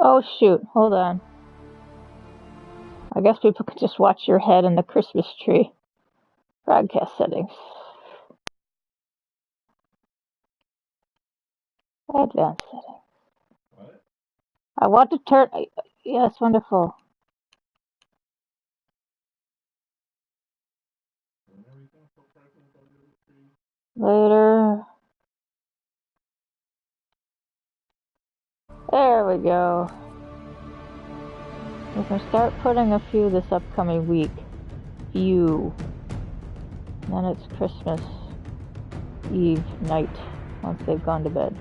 Oh shoot, hold on. I guess people can just watch your head in the Christmas tree. Broadcast settings. Advanced settings. What? I want to turn... Yes, wonderful. Later. There we go. We can start putting a few this upcoming week. Few. Then it's Christmas Eve night once they've gone to bed.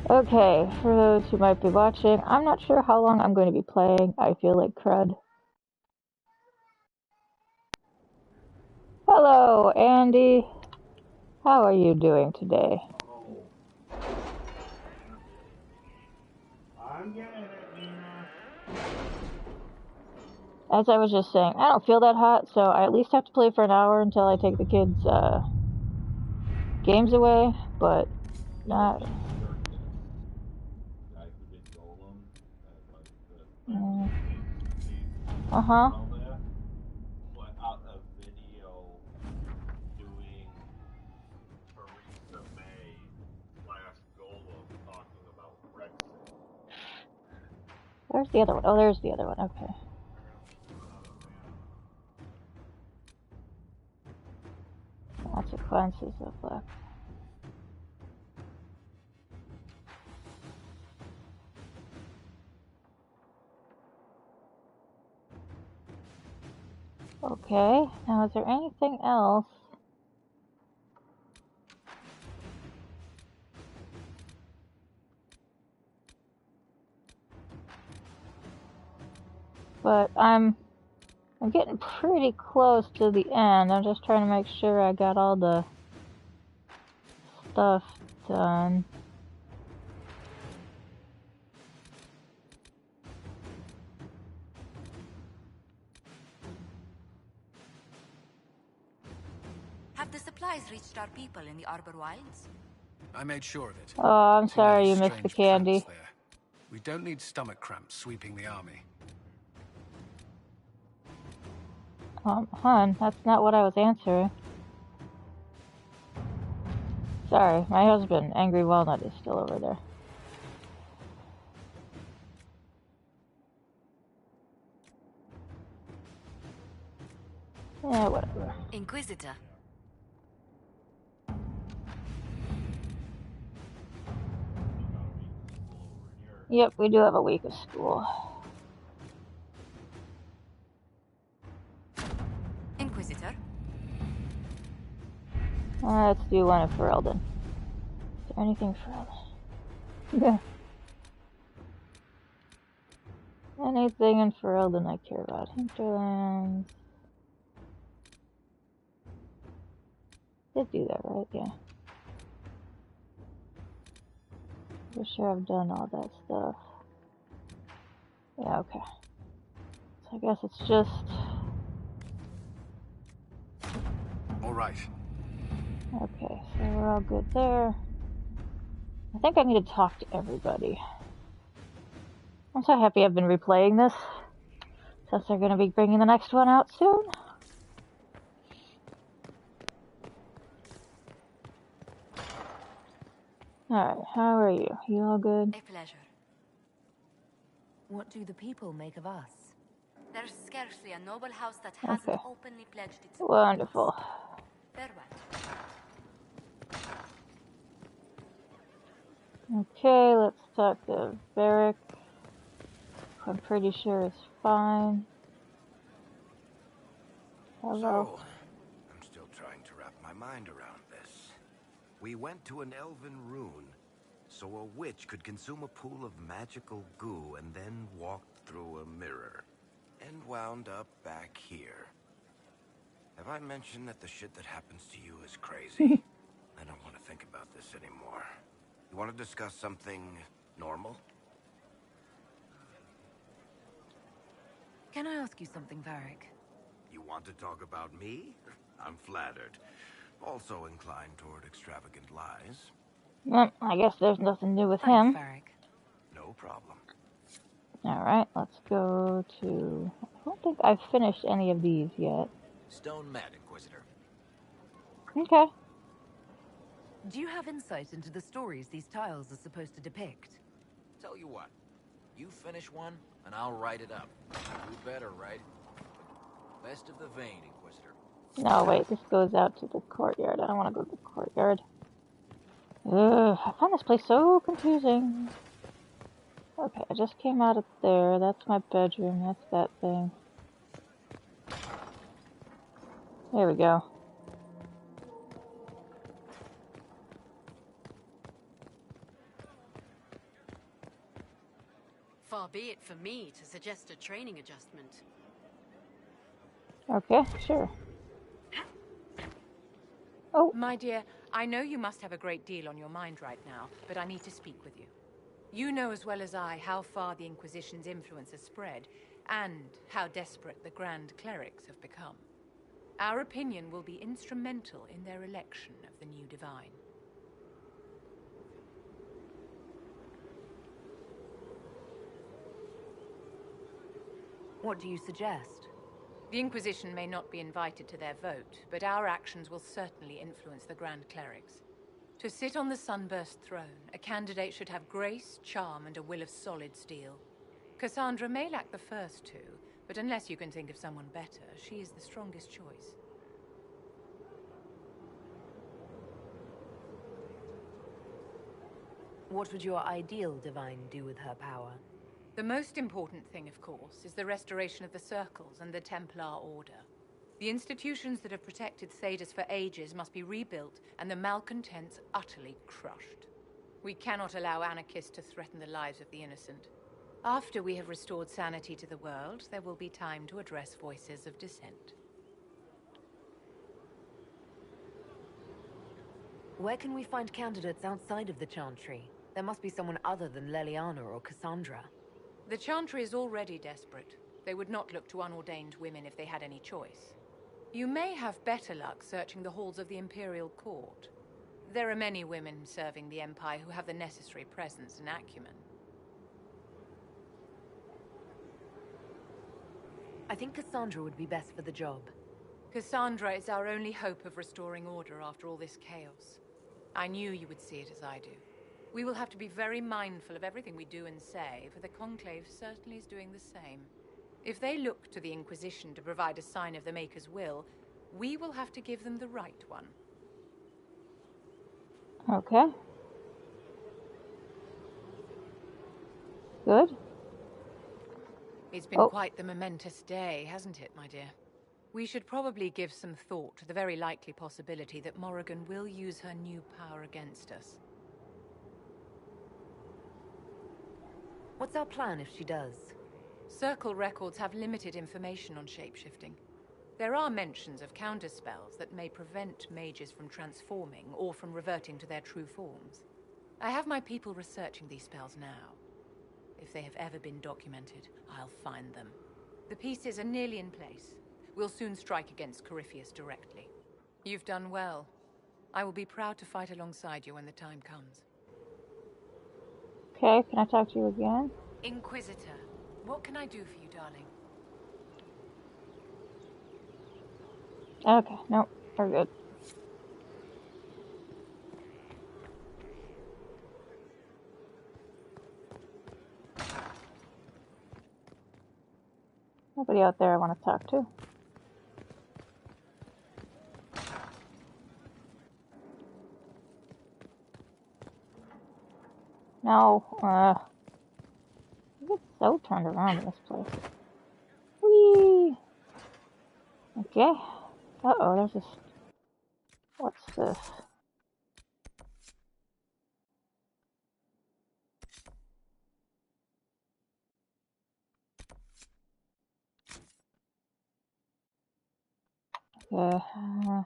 Okay, for those who might be watching, I'm not sure how long I'm going to be playing. I feel like crud. Hello, Andy. How are you doing today? I'm getting it, Nina. As I was just saying, I don't feel that hot, so I at least have to play for an hour until I take the kids' games away, but not... Uh-huh. Put out a video doing Theresa May / Golem talking about Brexit. Where's the other one? Oh, there's the other one. Okay. Consequences of luck. Okay, now is there anything else? But I'm getting pretty close to the end. I'm just trying to make sure I got all the stuff done. Have the supplies reached our people in the Arbor Wilds? I made sure of it. Oh, I'm Too many sorry you missed the strange candy. plants there. We don't need stomach cramps sweeping the army. Hun, that's not what I was answering. Sorry, my husband, Angry Walnut, is still over there. Yeah, whatever. Inquisitor. Yep, we do have a week of school. Inquisitor. Let's do one of Ferelden. Is there anything Ferelden? Yeah. Anything in Ferelden I care about. Hinterlands. Did do that, right? Yeah. For sure I've done all that stuff. Yeah, okay. So I guess it's just... Alright. Okay, so we're all good there. I think I need to talk to everybody. I'm so happy I've been replaying this, since they're going to be bringing the next one out soon. Alright, how are you? You all good? A pleasure. What do the people make of us? There's scarcely a noble house that hasn't openly pledged its support. Wonderful. Farewell. Okay, let's talk to Varric. I'm pretty sure it's fine. Hello. So, I'm still trying to wrap my mind around this. We went to an elven rune, so a witch could consume a pool of magical goo and then walked through a mirror. And wound up back here. Have I mentioned that the shit that happens to you is crazy? I don't want to think about this anymore. You want to discuss something normal? Can I ask you something, Varric? You want to talk about me? I'm flattered. Also inclined toward extravagant lies. Well, I guess there's nothing new with Thanks, him. Varric. No problem. Alright, let's go to... I don't think I've finished any of these yet. Stone Mat, Inquisitor. Okay. Do you have insight into the stories these tiles are supposed to depict? Tell you what, you finish one, and I'll write it up. You better, right? Best of the vein, Inquisitor. No, wait, this goes out to the courtyard. I don't want to go to the courtyard. Ugh, I find this place so confusing. Okay, I just came out of there. That's my bedroom. That's that thing. There we go. Far be it for me to suggest a training adjustment. Okay, sure. Oh. My dear, I know you must have a great deal on your mind right now, but I need to speak with you. You know as well as I how far the Inquisition's influence has spread, and how desperate the Grand Clerics have become. Our opinion will be instrumental in their election of the new Divine. What do you suggest? The Inquisition may not be invited to their vote, but our actions will certainly influence the Grand Clerics. To sit on the Sunburst throne, a candidate should have grace, charm, and a will of solid steel. Cassandra may lack the first two, but unless you can think of someone better, she is the strongest choice. What would your ideal Divine do with her power? The most important thing, of course, is the restoration of the Circles and the Templar Order. The institutions that have protected Thedas for ages must be rebuilt, and the malcontents utterly crushed. We cannot allow anarchists to threaten the lives of the innocent. After we have restored sanity to the world, there will be time to address voices of dissent. Where can we find candidates outside of the Chantry? There must be someone other than Leliana or Cassandra. The Chantry is already desperate. They would not look to unordained women if they had any choice. You may have better luck searching the halls of the Imperial Court. There are many women serving the Empire who have the necessary presence and acumen. I think Cassandra would be best for the job. Cassandra is our only hope of restoring order after all this chaos. I knew you would see it as I do. We will have to be very mindful of everything we do and say, for the Conclave certainly is doing the same. If they look to the Inquisition to provide a sign of the Maker's will, we will have to give them the right one. Okay. Good. It's been quite the momentous day, hasn't it, my dear? We should probably give some thought to the very likely possibility that Morrigan will use her new power against us. What's our plan if she does? Circle records have limited information on shapeshifting. There are mentions of counterspells that may prevent mages from transforming or from reverting to their true forms. I have my people researching these spells now. If they have ever been documented, I'll find them. The pieces are nearly in place. We'll soon strike against Corypheus directly. You've done well. I will be proud to fight alongside you when the time comes. Okay, can I talk to you again? Inquisitor, what can I do for you, darling? Okay, nope, we're good. Nobody out there I want to talk to. No, I get so turned around in this place. Whee! Okay. Uh-oh, there's this... What's this? Okay,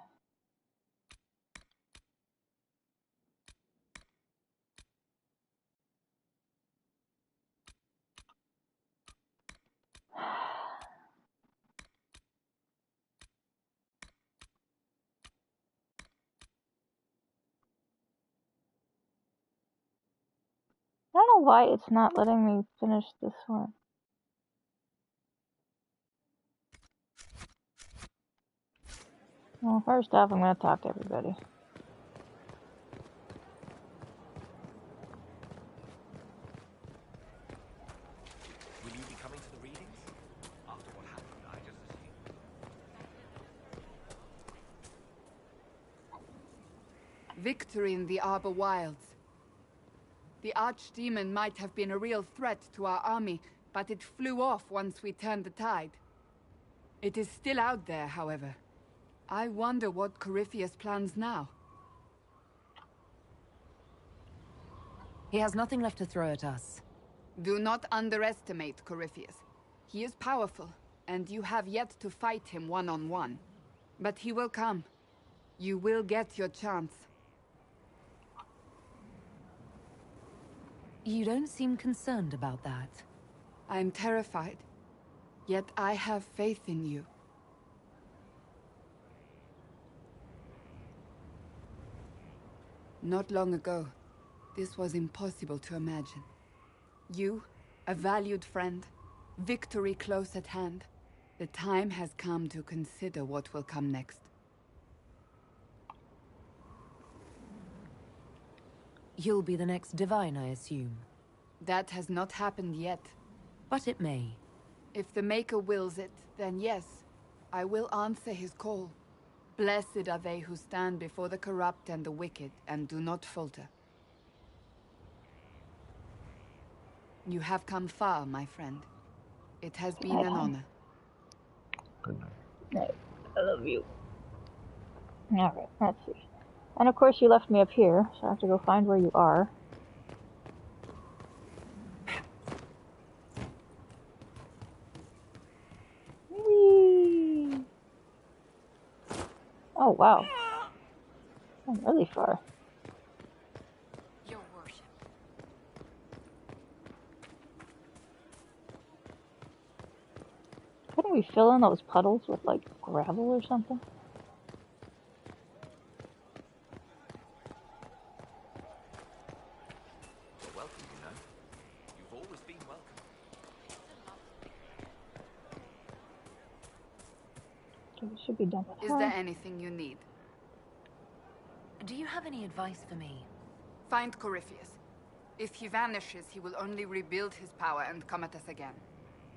why it's not letting me finish this one. Well, first off, I'm going to talk to everybody. Will you be coming to the readings? After what happened, I just assumed. Victory in the Arbor Wilds. The archdemon might have been a real threat to our army, but it flew off once we turned the tide. It is still out there, however. I wonder what Corypheus plans now. He has nothing left to throw at us. Do not underestimate Corypheus. He is powerful, and you have yet to fight him one-on-one. But he will come. You will get your chance. You don't seem concerned about that. I'm terrified. Yet I have faith in you. Not long ago, this was impossible to imagine. You, a valued friend, victory close at hand. The time has come to consider what will come next. You'll be the next divine, I assume. That has not happened yet. But it may. If the Maker wills it, then yes, I will answer his call. Blessed are they who stand before the corrupt and the wicked, and do not falter. You have come far, my friend. It has been an honor. Right. I love you. Alright, let's see. And of course you left me up here, so I have to go find where you are. Whee! Oh wow. I'm really far. Your worship. Couldn't we fill in those puddles with like gravel or something? Welcome, you know. You've always been welcome. Okay, we should be done with Is her. there anything you need? Do you have any advice for me? Find Corypheus. If he vanishes, he will only rebuild his power and come at us again.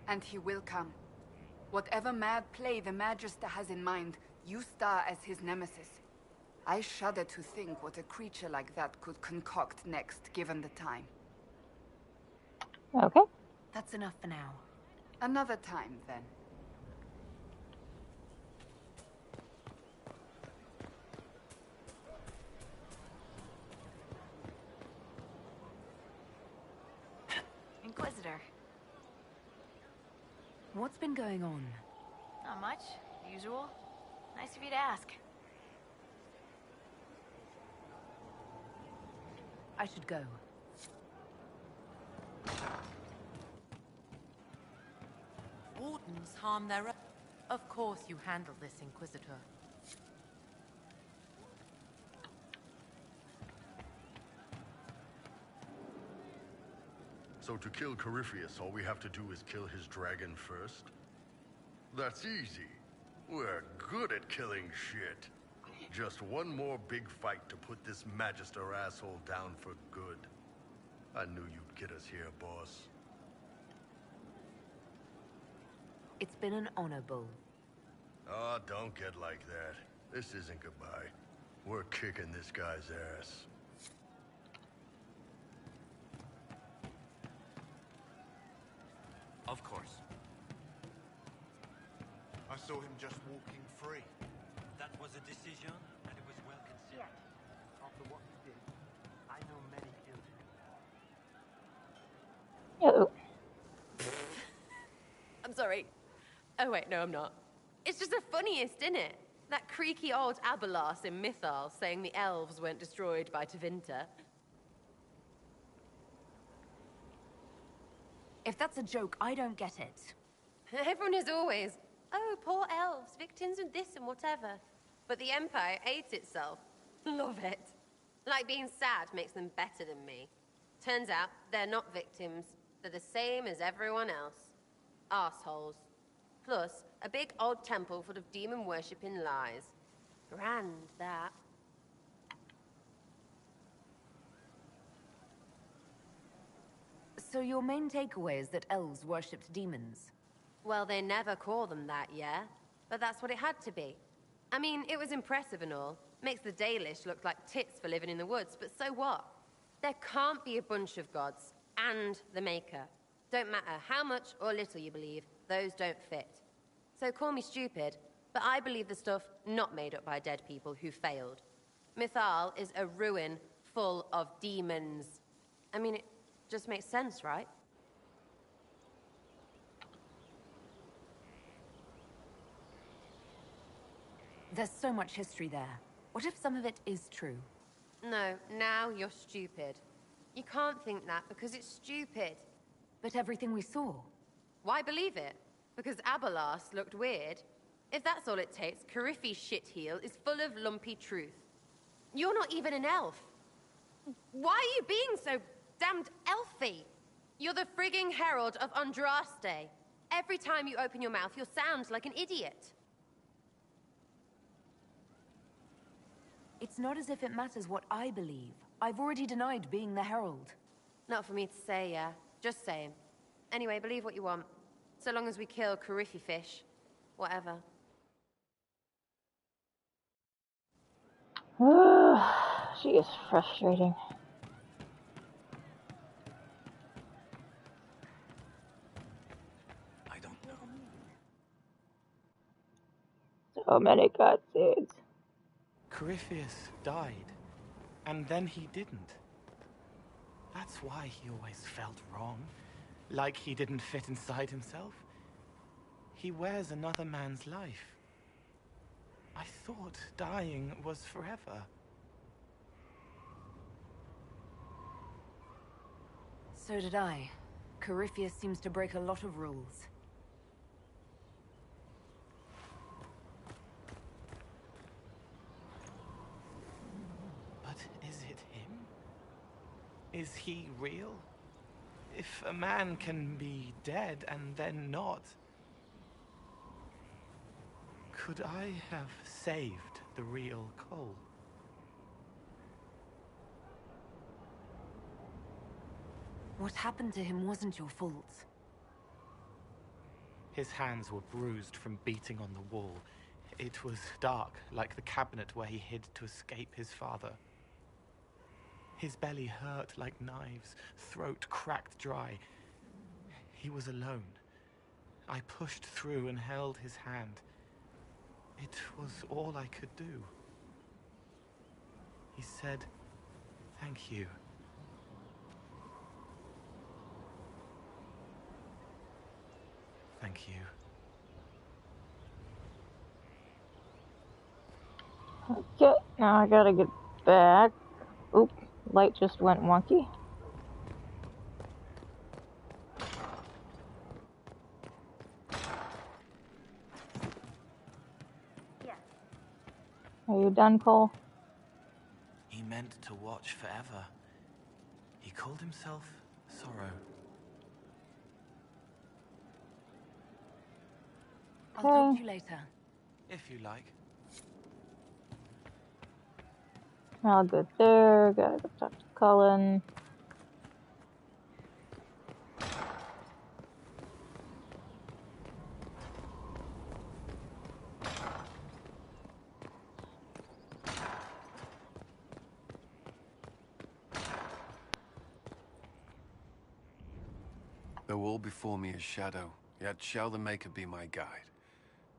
And he will come. Whatever mad play the Magister has in mind, you star as his nemesis. I shudder to think what a creature like that could concoct next, given the time. Okay. That's enough for now. Another time, then. Inquisitor. What's been going on? Not much. Usual. Nice of you to ask. I should go. Wardens harm their own. Of course you handle this, Inquisitor. So to kill Corypheus, all we have to do is kill his dragon first? That's easy. We're good at killing shit. Just one more big fight to put this Magister asshole down for good. I knew you'd get us here, boss. It's been an honor, Bull. Oh, don't get like that. This isn't goodbye. We're kicking this guy's ass. Of course. I saw him just walking free. That was a decision, and it was well considered. Yeah. After what he did, I know many guilty. Uh-oh. I'm sorry. Oh wait, no I'm not. It's just the funniest, isn't it? That creaky old Abelas in Mythal saying the elves weren't destroyed by Tevinter. If that's a joke, I don't get it. Everyone is always, oh, poor elves, victims of this and whatever. But the Empire ate itself. Love it. Like being sad makes them better than me. Turns out they're not victims. They're the same as everyone else. Arseholes. Plus, a big old temple full of demon-worshipping lies. Grand, that. So your main takeaway is that elves worshipped demons? Well, they never call them that, yeah? But that's what it had to be. I mean, it was impressive and all. Makes the Dalish look like tits for living in the woods, but so what? There can't be a bunch of gods, and the Maker. Don't matter how much or little you believe, those don't fit. So call me stupid, but I believe the stuff not made up by dead people who failed. Mythal is a ruin full of demons. I mean, it just makes sense, right? There's so much history there. What if some of it is true? No, now you're stupid. You can't think that because it's stupid. But everything we saw. Why believe it? Because Abalas looked weird? If that's all it takes, Cariffi's shitheel is full of lumpy truth. You're not even an elf. Why are you being so damned elfy? You're the frigging herald of Andraste. Every time you open your mouth, you'll sound like an idiot. It's not as if it matters what I believe. I've already denied being the herald. Not for me to say, yeah. Just saying. Anyway, believe what you want. So long as we kill Cariffi fish. Whatever. She is frustrating. I don't know. So many cutscenes. Corypheus died, and then he didn't. That's why he always felt wrong, like he didn't fit inside himself. He wears another man's life. I thought dying was forever. So did I. Corypheus seems to break a lot of rules. But is it him? Is he real? If a man can be dead and then not, could I have saved the real Cole? What happened to him wasn't your fault. His hands were bruised from beating on the wall. It was dark, like the cabinet where he hid to escape his father. His belly hurt like knives, throat cracked dry. He was alone. I pushed through and held his hand. It was all I could do. He said, "Thank you." Thank you. Okay, now I gotta get back. Oop, light just went wonky. Yeah. Are you done, Cole? He meant to watch forever. He called himself Sorrow. I'll talk to you later. If you like. I'll go there. Gotta go talk to Cullen. Though all before me is shadow, yet shall the Maker be my guide.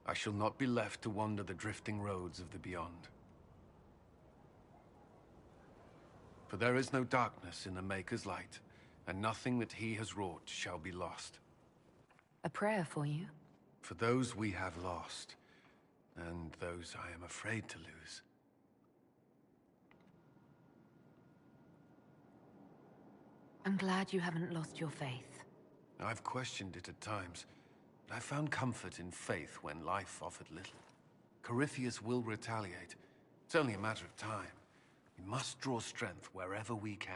I shall not be left to wander the drifting roads of the beyond. For there is no darkness in the Maker's light, and nothing that he has wrought shall be lost. A prayer for you? For those we have lost, and those I am afraid to lose. I'm glad you haven't lost your faith. I've questioned it at times, but I found comfort in faith when life offered little. Corypheus will retaliate. It's only a matter of time. We must draw strength wherever we can.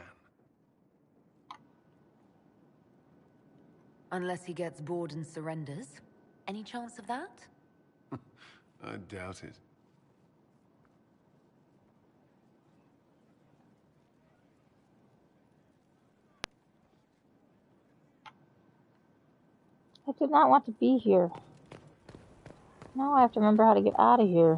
Unless he gets bored and surrenders. Any chance of that? I doubt it. I did not want to be here. Now I have to remember how to get out of here.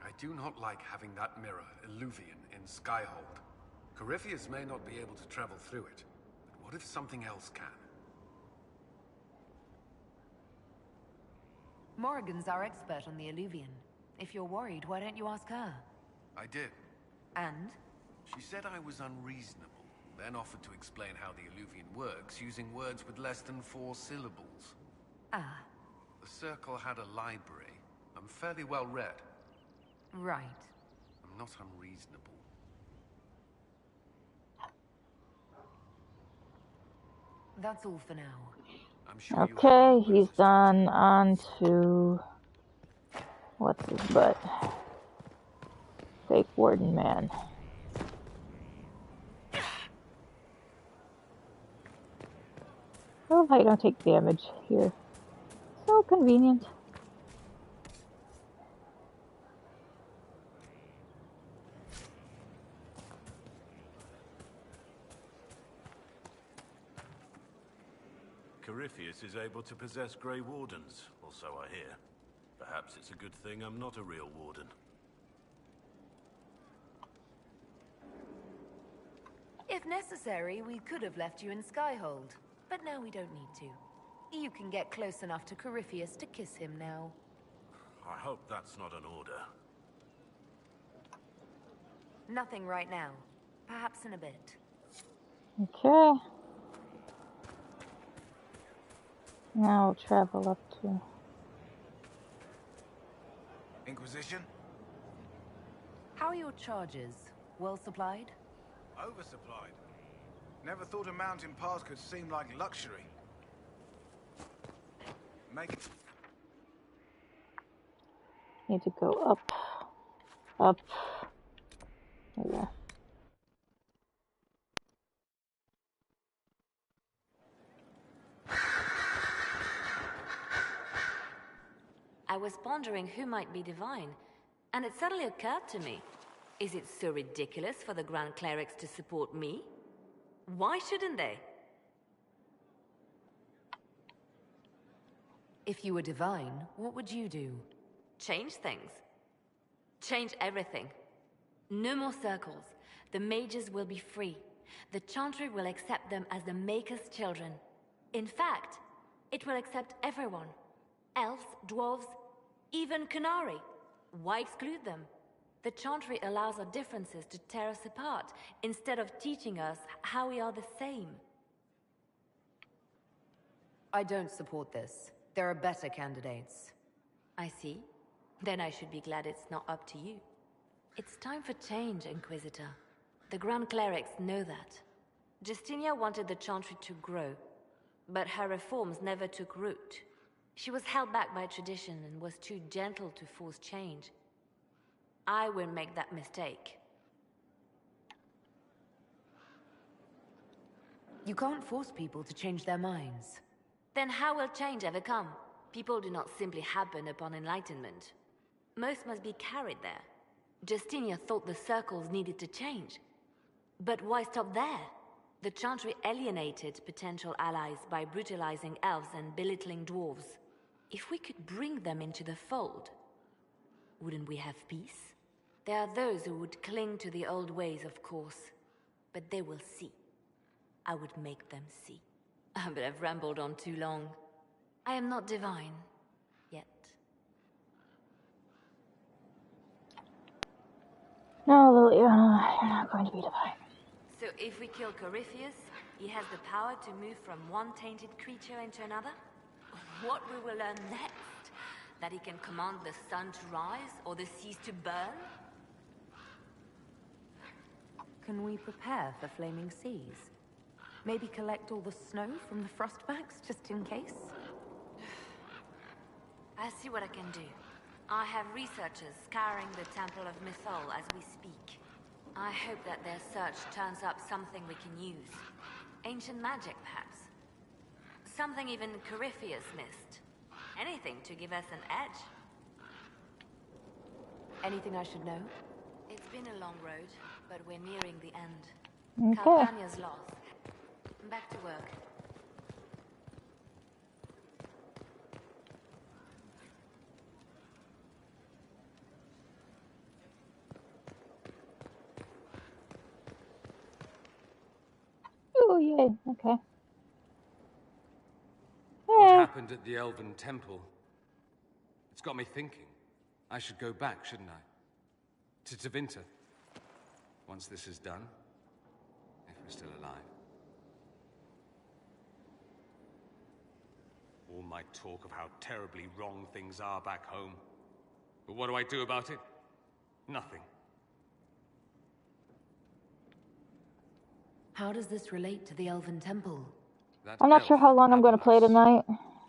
I do not like having that mirror, Illuvian, in Skyhold. Corypheus may not be able to travel through it, but what if something else can? Morrigan's our expert on the Illuvian. If you're worried, why don't you ask her? I did. And? She said I was unreasonable, then offered to explain how the Illuvian works using words with less than 4 syllables. Ah. The Circle had a library. I'm fairly well read. Right. I'm not unreasonable. That's all for now. I'm sure Okay, he's done. On to... what's his butt? Fake Warden Man. Oh, I don't take damage here. So convenient. Corypheus is able to possess Grey Wardens, or so I hear. Perhaps it's a good thing I'm not a real Warden. If necessary, we could have left you in Skyhold, but now we don't need to. You can get close enough to Corypheus to kiss him now. I hope that's not an order. Nothing right now. Perhaps in a bit. Okay. Now we'll travel up to... Inquisition? How are your charges? Well supplied? Oversupplied. Never thought a mountain pass could seem like luxury. Make it... Need to go up. Up. Yeah. I was pondering who might be divine, and it suddenly occurred to me. Is it so ridiculous for the Grand Clerics to support me? Why shouldn't they? If you were divine, what would you do? Change things. Change everything. No more circles. The mages will be free. The Chantry will accept them as the Maker's children. In fact, it will accept everyone. Elves, dwarves, even Canary. Why exclude them? The Chantry allows our differences to tear us apart, instead of teaching us how we are the same. I don't support this. There are better candidates. I see. Then I should be glad it's not up to you. It's time for change, Inquisitor. The Grand Clerics know that. Justinia wanted the Chantry to grow, but her reforms never took root. She was held back by tradition and was too gentle to force change. I won't make that mistake. You can't force people to change their minds. Then how will change ever come? People do not simply happen upon enlightenment. Most must be carried there. Justinia thought the circles needed to change. But why stop there? The Chantry alienated potential allies by brutalizing elves and belittling dwarves. If we could bring them into the fold, wouldn't we have peace? There are those who would cling to the old ways, of course, but they will see. I would make them see. But I've rambled on too long. I am not divine. Yet. No, Lily, you're not going to be divine. So if we kill Corypheus, he has the power to move from one tainted creature into another? What we will learn next? That he can command the sun to rise or the seas to burn? Can we prepare for flaming seas? Maybe collect all the snow from the frostbacks, just in case? I'll see what I can do. I have researchers scouring the Temple of Mythol as we speak. I hope that their search turns up something we can use. Ancient magic, perhaps. Something even Corypheus missed. Anything to give us an edge. Anything I should know? It's been a long road, but we're nearing the end. Okay. Calpurnia's lost. Back to work. Oh, yay. Okay. What happened at the Elven Temple? It's got me thinking. I should go back, shouldn't I? To Tevinter. Once this is done. If we're still alive. All my talk of how terribly wrong things are back home. But what do I do about it? Nothing. How does this relate to the Elven Temple? I'm not sure how long I'm going to play tonight.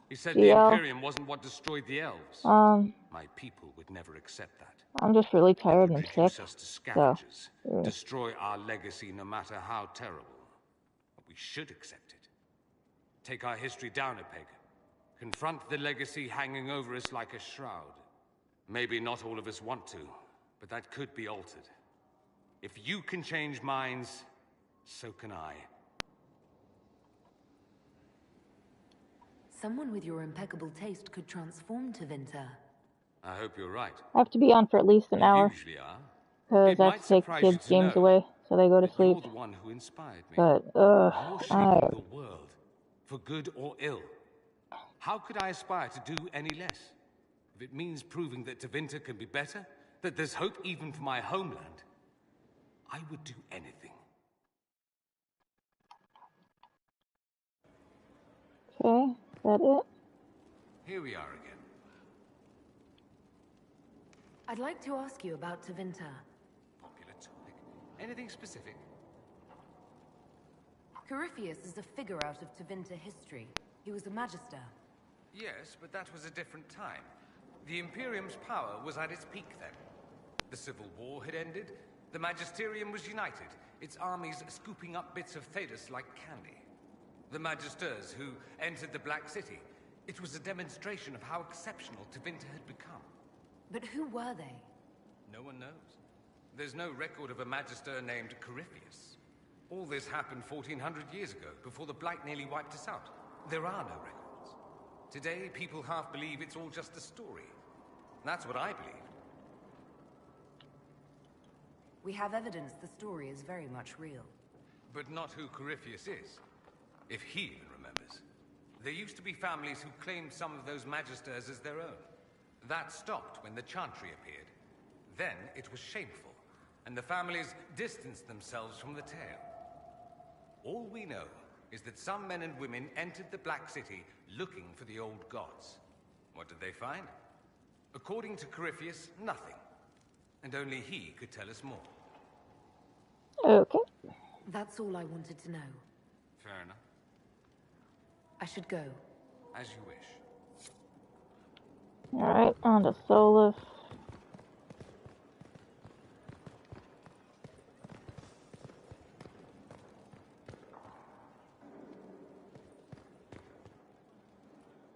He said the Imperium wasn't what destroyed the elves. My people would never accept that. I'm just really tired and sick. Reduce us to scavengers. Destroy our legacy no matter how terrible. But we should accept it. Take our history down a peg. Confront the legacy hanging over us like a shroud. Maybe not all of us want to, but that could be altered. If you can change minds, so can I. Someone with your impeccable taste could transform Tevinter. I hope you're right. I have to be on for at least an hour. Usually are. Because I have to take kids' games away, so they go to sleep. You're the one who inspired me. But, You're shaping the world, for good or ill. How could I aspire to do any less? If it means proving that Tevinter can be better, that there's hope even for my homeland, I would do anything. Okay, is that it? Here we are again. I'd like to ask you about Tevinter. Popular topic. Anything specific? Corypheus is a figure out of Tevinter history. He was a magister. Yes, but that was a different time. The Imperium's power was at its peak then. The Civil War had ended. The Magisterium was united, its armies scooping up bits of Thedas like candy. The Magisters who entered the Black City. It was a demonstration of how exceptional Tevinter had become. But who were they? No one knows. There's no record of a Magister named Corypheus. All this happened 1400 years ago, before the Blight nearly wiped us out. There are no records. Today, people half believe it's all just a story. That's what I believed. We have evidence the story is very much real. But not who Corypheus is. If he even remembers. There used to be families who claimed some of those Magisters as their own. That stopped when the Chantry appeared. Then it was shameful, and the families distanced themselves from the tale. All we know is that some men and women entered the Black City looking for the old gods. What did they find? According to Corypheus, nothing. And only he could tell us more. Okay. That's all I wanted to know. Fair enough. I should go. As you wish. Alright, on to Solus.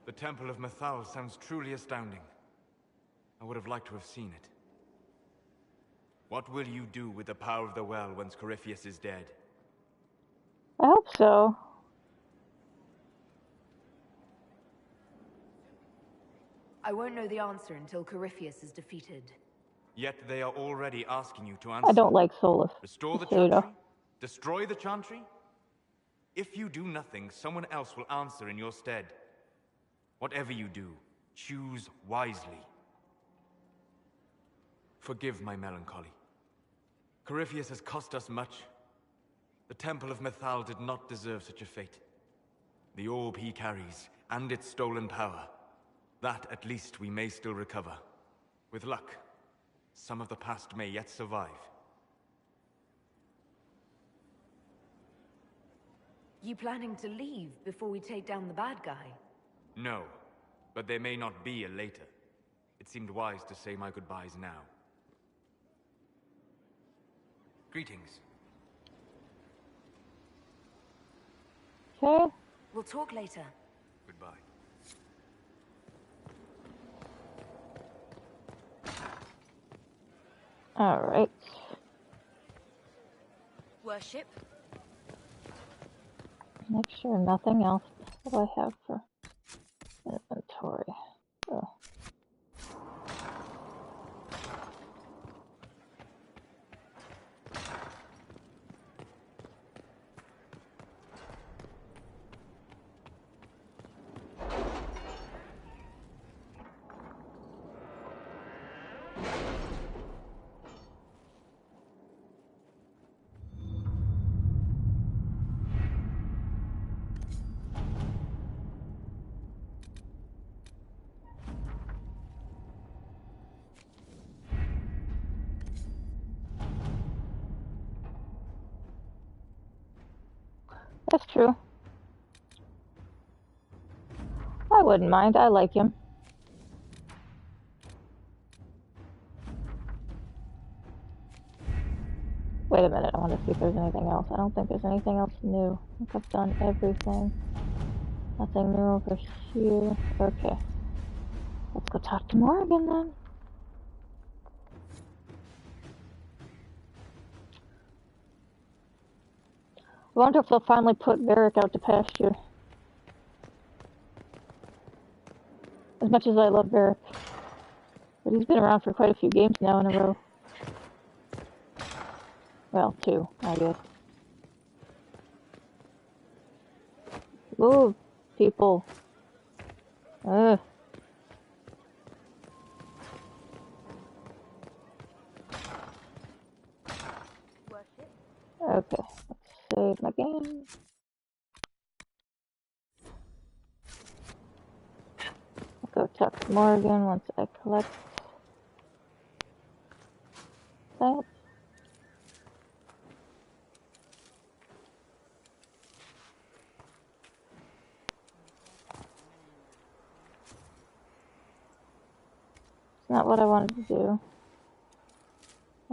The Temple of Mythal sounds truly astounding. I would have liked to have seen it. What will you do with the power of the well once Corypheus is dead? I hope so. I won't know the answer until Corypheus is defeated. Yet they are already asking you to answer. I don't like Solus. Restore the Just so you know. Chantry? Destroy the Chantry? If you do nothing, someone else will answer in your stead. Whatever you do, choose wisely. Forgive my melancholy. Corypheus has cost us much. The Temple of Mythal did not deserve such a fate. The orb he carries, and its stolen power, that at least we may still recover. With luck, some of the past may yet survive. You planning to leave before we take down the bad guy? No, but there may not be a later. It seemed wise to say my goodbyes now. Greetings. Okay. We'll talk later. Goodbye. Alright. Worship? Make sure nothing else. What do I have for inventory? Oh. That's true. I wouldn't mind. I like him. Wait a minute. I want to see if there's anything else. I don't think there's anything else new. I think I've done everything. Nothing new over here. Okay. Let's go talk to Morgan then. I wonder if they'll finally put Varric out to pasture. As much as I love Varric. But he's been around for quite a few games now in a row. Well, 2, I guess. Move, people. Ugh. Okay, let's save my game. I'll go talk to Morgan once I collect that. It's not what I wanted to do.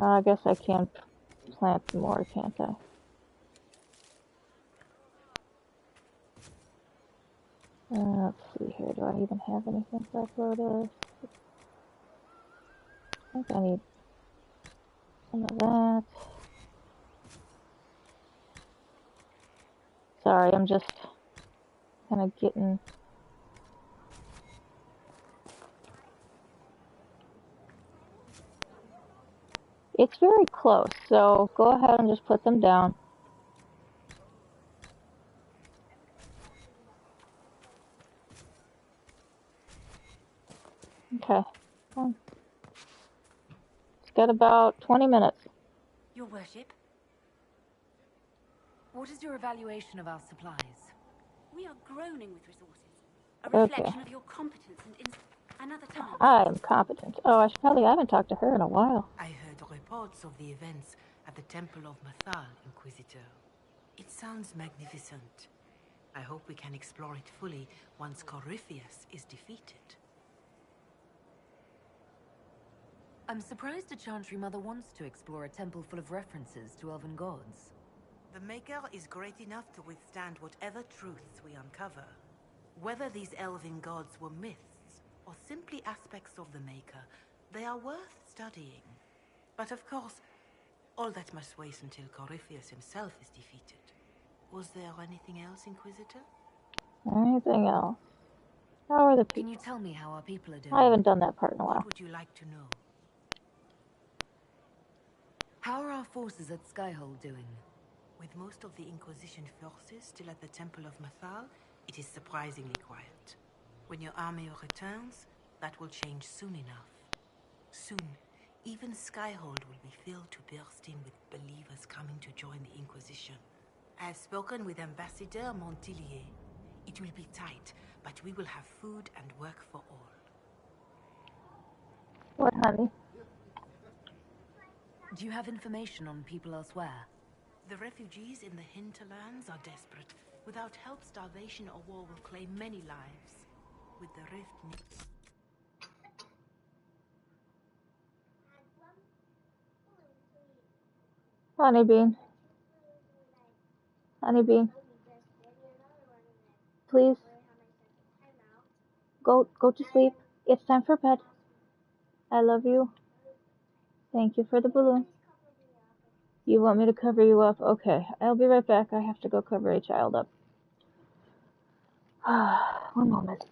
I guess I can plant some more, can't I? Let's see here. Do I even have anything for upload? I think I need some of that. Sorry, I'm just kind of getting... It's very close, so go ahead and just put them down. Okay. It's got about 20 minutes. Your worship? What is your evaluation of our supplies? We are groaning with resources. A reflection of your competence and another time. I am competent. Oh, I haven't talked to her in a while. I heard reports of the events at the Temple of Mythal, Inquisitor. It sounds magnificent. I hope we can explore it fully once Corypheus is defeated. I'm surprised a Chantry Mother wants to explore a temple full of references to elven gods. The Maker is great enough to withstand whatever truths we uncover. Whether these elven gods were myths, or simply aspects of the Maker, they are worth studying. But of course, all that must wait until Corypheus himself is defeated. Was there anything else, Inquisitor? Anything else? How are the people? Can you tell me how our people are doing? I haven't done that part in a while. What would you like to know? How are our forces at Skyhold doing? With most of the Inquisition forces still at the Temple of Mathal, it is surprisingly quiet. When your army returns, that will change soon enough. Soon, even Skyhold will be filled to bursting with believers coming to join the Inquisition. I have spoken with Ambassador Montillier. It will be tight, but we will have food and work for all. What, honey? Do you have information on people elsewhere? The refugees in the hinterlands are desperate. Without help, starvation or war will claim many lives. With the rift... Honeybean. Honeybean. Please. Go to sleep. It's time for bed. I love you. Thank you for the balloon. You want me to cover you up? Okay, I'll be right back. I have to go cover a child up. 1 moment.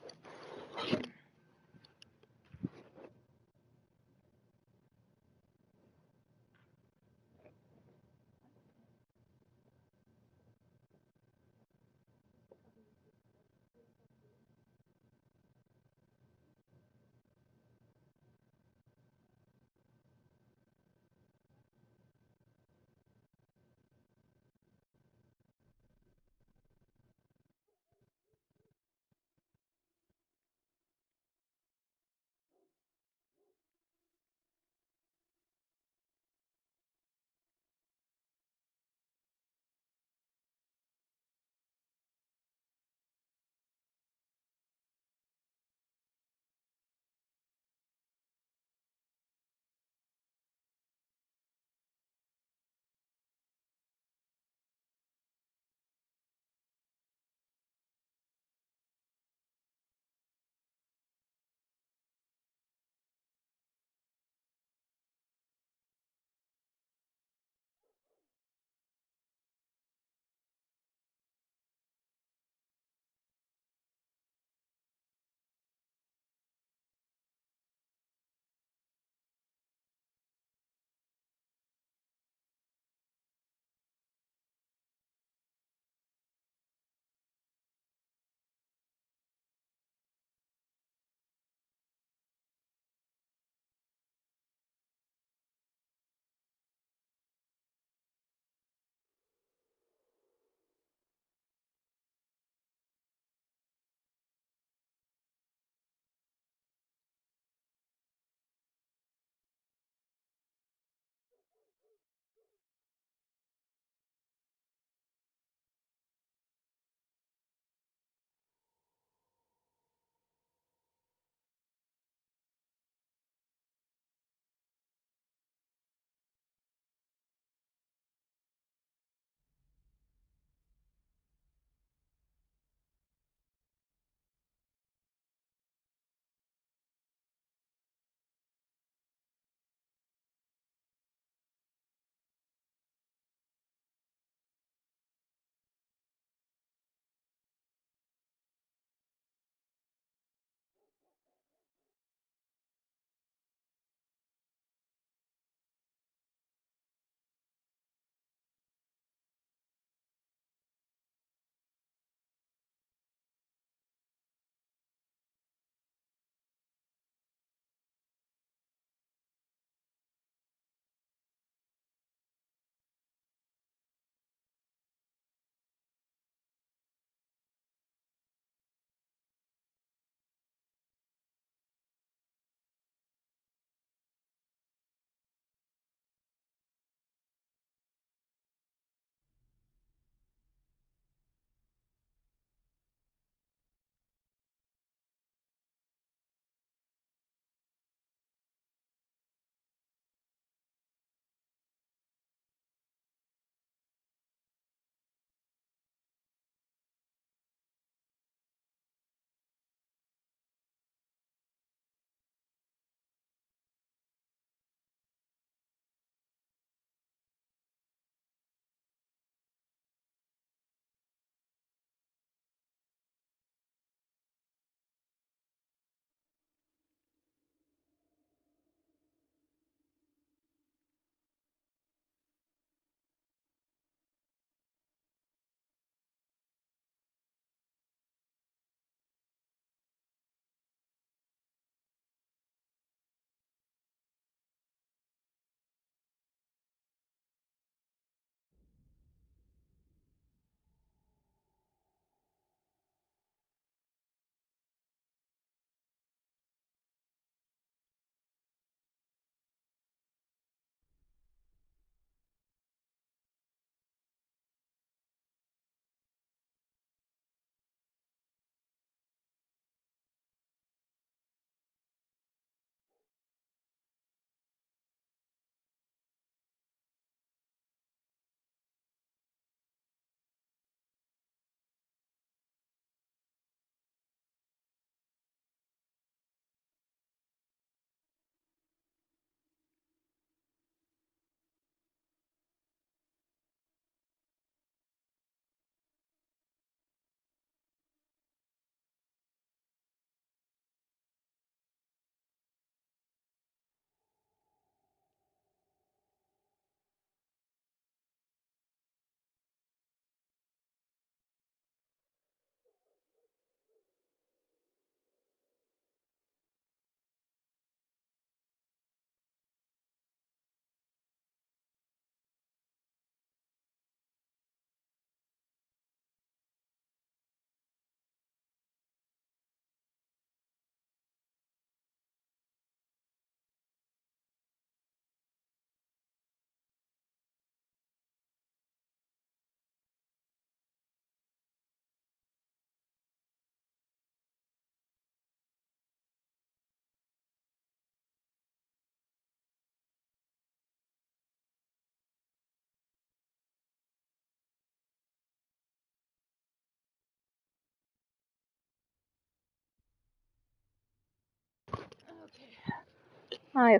I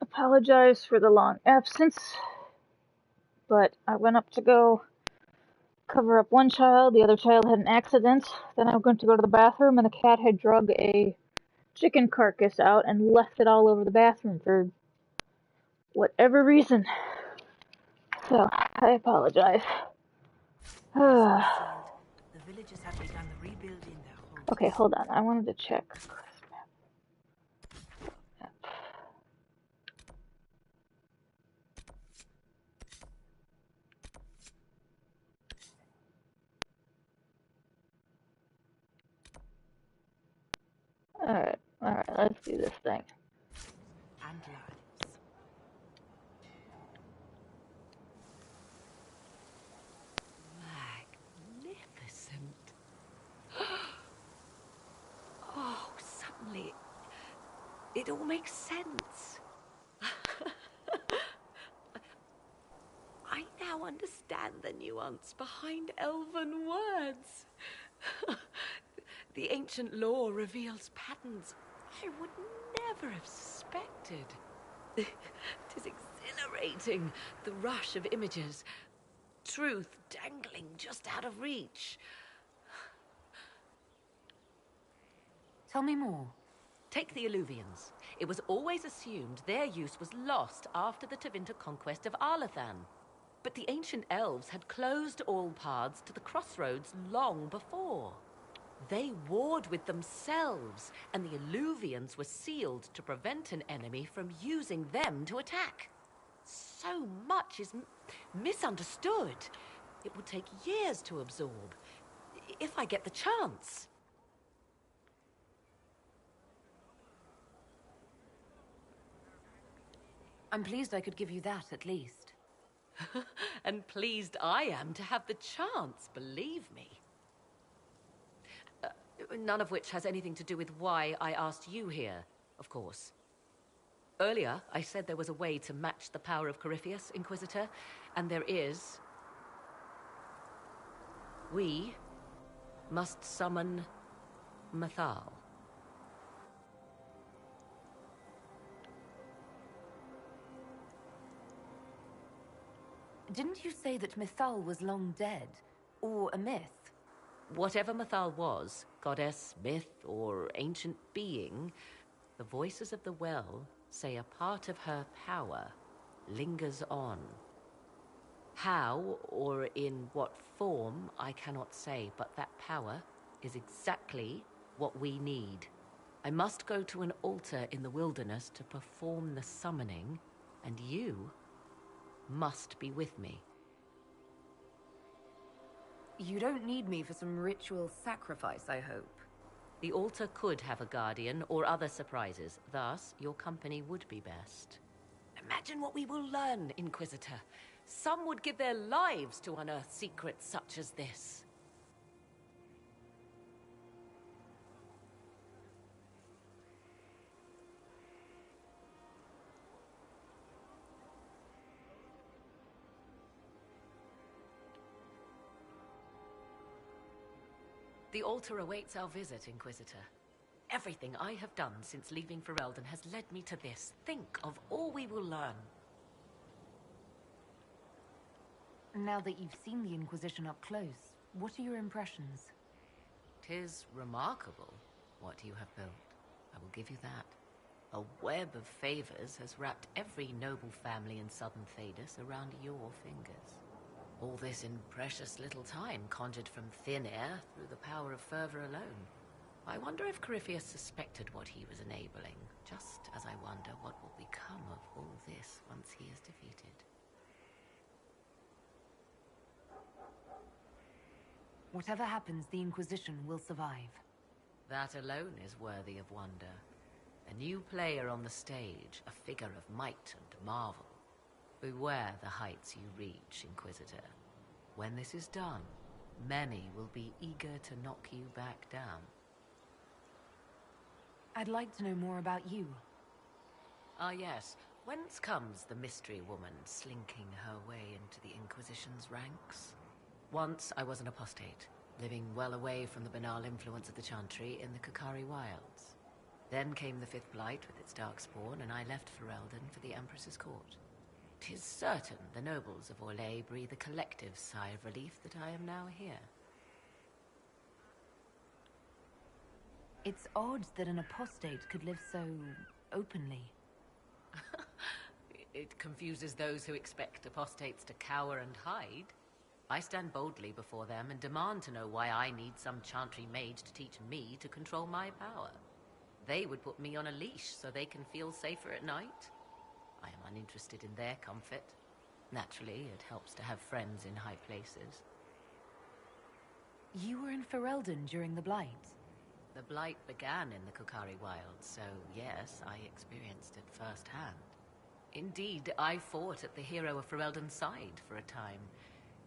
apologize for the long absence, but I went up to go cover up one child, the other child had an accident, then I went to go to the bathroom and the cat had drug a chicken carcass out and left it all over the bathroom for whatever reason. So, I apologize. The villagers have begun rebuilding their homes. Okay, hold on. I wanted to check. Alright, let's do this thing. And lives. Magnificent. Oh, suddenly it all makes sense. I now understand the nuance behind elven words. The ancient lore reveals patterns I would never have suspected. It is exhilarating, the rush of images. Truth dangling just out of reach. Tell me more. Take the Alluvians. It was always assumed their use was lost after the Tevinter conquest of Arlathan. But the ancient elves had closed all paths to the crossroads long before. They warred with themselves, and the Alluvians were sealed to prevent an enemy from using them to attack. So much is misunderstood. It would take years to absorb, if I get the chance. I'm pleased I could give you that, at least. And pleased I am to have the chance, believe me. None of which has anything to do with why I asked you here, of course. Earlier, I said there was a way to match the power of Corypheus, Inquisitor, and there is. We must summon Mythal. Didn't you say that Mythal was long dead? Or a myth? Whatever Mythal was, goddess, myth, or ancient being, the voices of the well say a part of her power lingers on. How, or in what form, I cannot say, but that power is exactly what we need. I must go to an altar in the wilderness to perform the summoning, and you must be with me. You don't need me for some ritual sacrifice, I hope. The altar could have a guardian or other surprises, thus your company would be best. Imagine what we will learn, Inquisitor. Some would give their lives to unearth secrets such as this. The altar awaits our visit, Inquisitor. Everything I have done since leaving Ferelden has led me to this. Think of all we will learn. Now that you've seen the Inquisition up close, what are your impressions? 'Tis remarkable what you have built. I will give you that. A web of favors has wrapped every noble family in southern Thedas around your fingers. All this in precious little time, conjured from thin air through the power of fervor alone. I wonder if Corypheus suspected what he was enabling, just as I wonder what will become of all this once he is defeated. Whatever happens, the Inquisition will survive. That alone is worthy of wonder. A new player on the stage, a figure of might and marvel. Beware the heights you reach, Inquisitor. When this is done, many will be eager to knock you back down. I'd like to know more about you. Ah yes, whence comes the mystery woman slinking her way into the Inquisition's ranks? Once I was an apostate, living well away from the banal influence of the Chantry in the Kakari wilds. Then came the Fifth Blight with its darkspawn, and I left Ferelden for the Empress's court. 'Tis certain the nobles of Orlais breathe a collective sigh of relief that I am now here. It's odd that an apostate could live so openly. It confuses those who expect apostates to cower and hide. I stand boldly before them and demand to know why I need some chantry mage to teach me to control my power. They would put me on a leash so they can feel safer at night. I am uninterested in their comfort. Naturally, it helps to have friends in high places. You were in Ferelden during the Blight? The Blight began in the Kukari Wilds, so yes, I experienced it firsthand. Indeed, I fought at the hero of Ferelden's side for a time.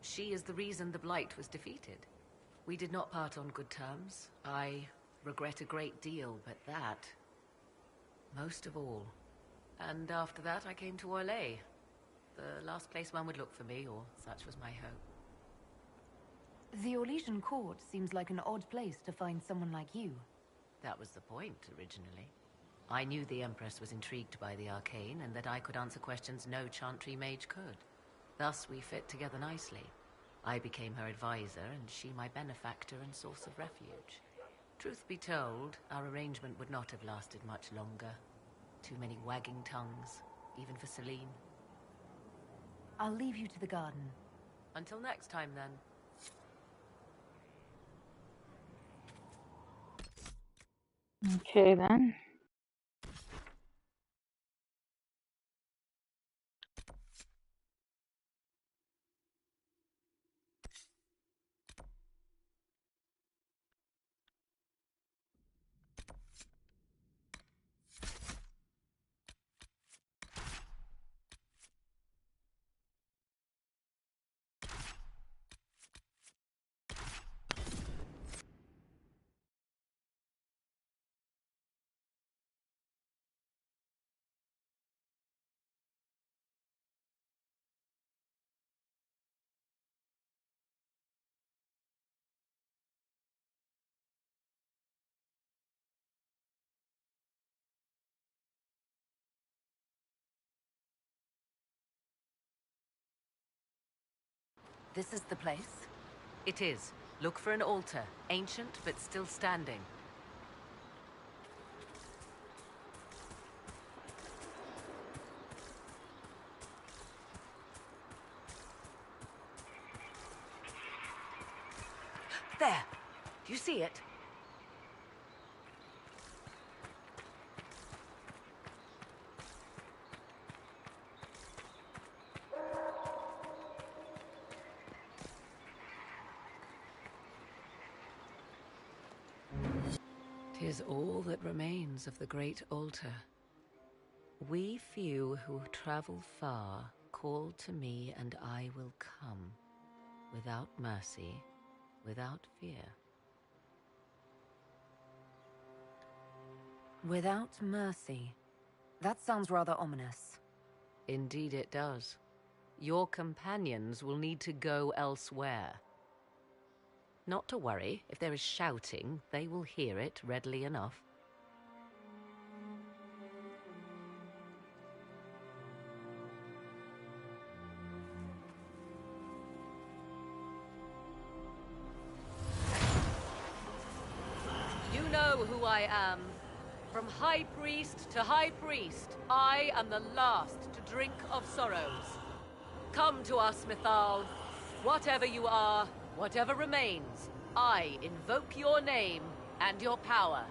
She is the reason the Blight was defeated. We did not part on good terms. I regret a great deal, but that, most of all. And after that, I came to Orlais. The last place one would look for me, or such was my hope. The Orlesian court seems like an odd place to find someone like you. That was the point, originally. I knew the Empress was intrigued by the arcane, and that I could answer questions no chantry mage could. Thus, we fit together nicely. I became her advisor, and she my benefactor and source of refuge. Truth be told, our arrangement would not have lasted much longer. Too many wagging tongues, even for Celine. I'll leave you to the garden. Until next time, then. Okay, then. This is the place? It is. Look for an altar. Ancient, but still standing. There! Do you see it? Tis all that remains of the great altar. We few who travel far call to me, and I will come, without mercy, without fear. Without mercy. That sounds rather ominous. Indeed it does. Your companions will need to go elsewhere. Not to worry, if there is shouting, they will hear it readily enough. You know who I am. From High Priest to High Priest, I am the last to drink of sorrows. Come to us, Mithal. Whatever you are, whatever remains, I invoke your name and your power.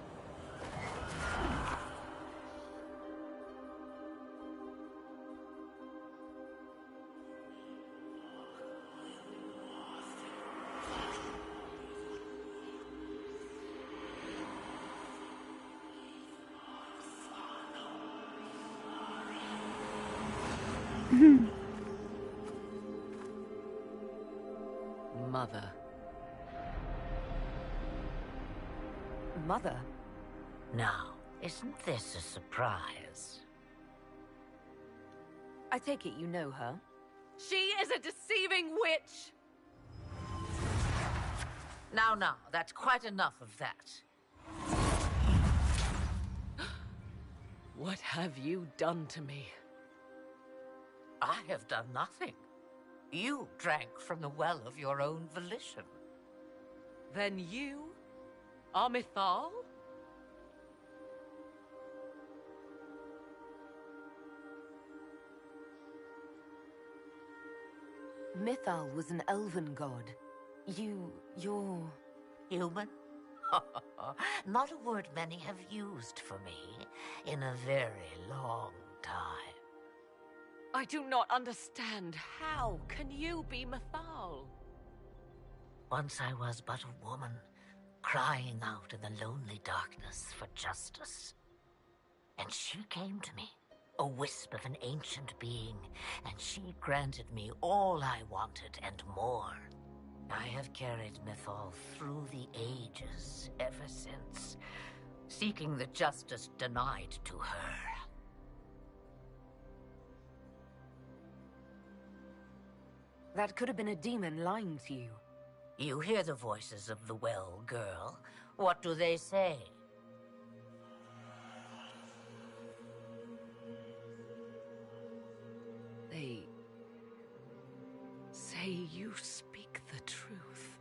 Mother. Mother? Now, isn't this a surprise? I take it you know her? She is a deceiving witch! Now, that's quite enough of that. What have you done to me? I have done nothing. You drank from the well of your own volition. Then you are Mythal? Mythal was an elven god. You're... Human? Not a word many have used for me in a very long time. I do not understand. How can you be Mythal? Once I was but a woman, crying out in the lonely darkness for justice. And she came to me, a wisp of an ancient being, and she granted me all I wanted and more. I have carried Mythal through the ages ever since, seeking the justice denied to her. That could have been a demon lying to you. You hear the voices of the well, girl. What do they say? They say you speak the truth.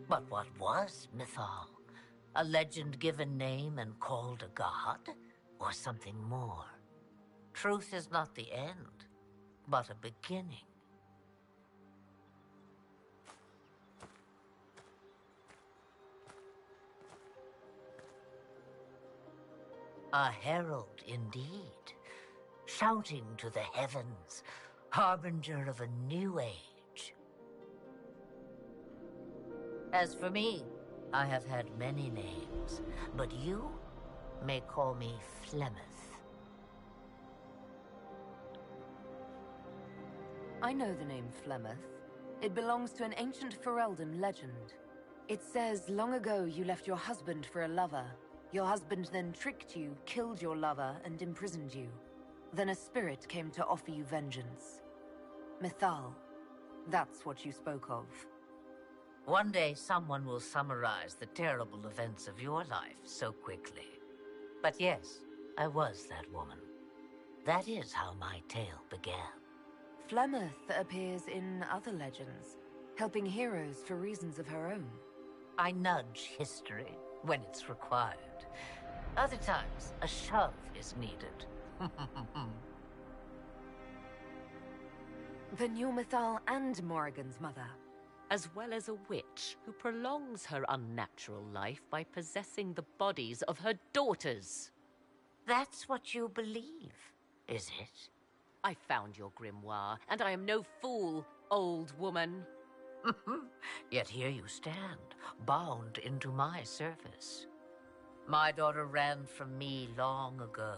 But what was Mythal? A legend given name and called a god? Or something more? Truth is not the end, but a beginning. A herald indeed, shouting to the heavens, harbinger of a new age. As for me, I have had many names, but you may call me Flemeth. I know the name Flemeth. It belongs to an ancient Ferelden legend. It says long ago you left your husband for a lover. Your husband then tricked you, killed your lover, and imprisoned you. Then a spirit came to offer you vengeance. Mythal, that's what you spoke of. One day someone will summarize the terrible events of your life so quickly. But yes, I was that woman. That is how my tale began. Flemeth appears in other legends, helping heroes for reasons of her own. I nudge history when it's required. Other times, a shove is needed. Then you're Mythal and Morrigan's mother. As well as a witch who prolongs her unnatural life by possessing the bodies of her daughters. That's what you believe, is it? I found your grimoire, and I am no fool, old woman. Yet here you stand, bound into my service. My daughter ran from me long ago.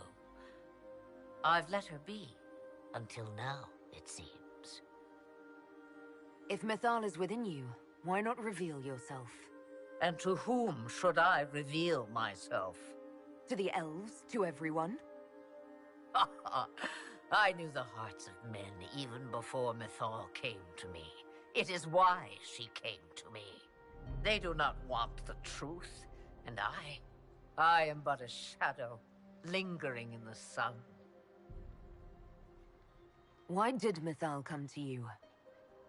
I've let her be, until now, it seems. If Mythal is within you, why not reveal yourself? And to whom should I reveal myself? To the elves, to everyone? I knew the hearts of men even before Mythal came to me. It is why she came to me. They do not want the truth, and I am but a shadow, lingering in the sun. Why did Mythal come to you?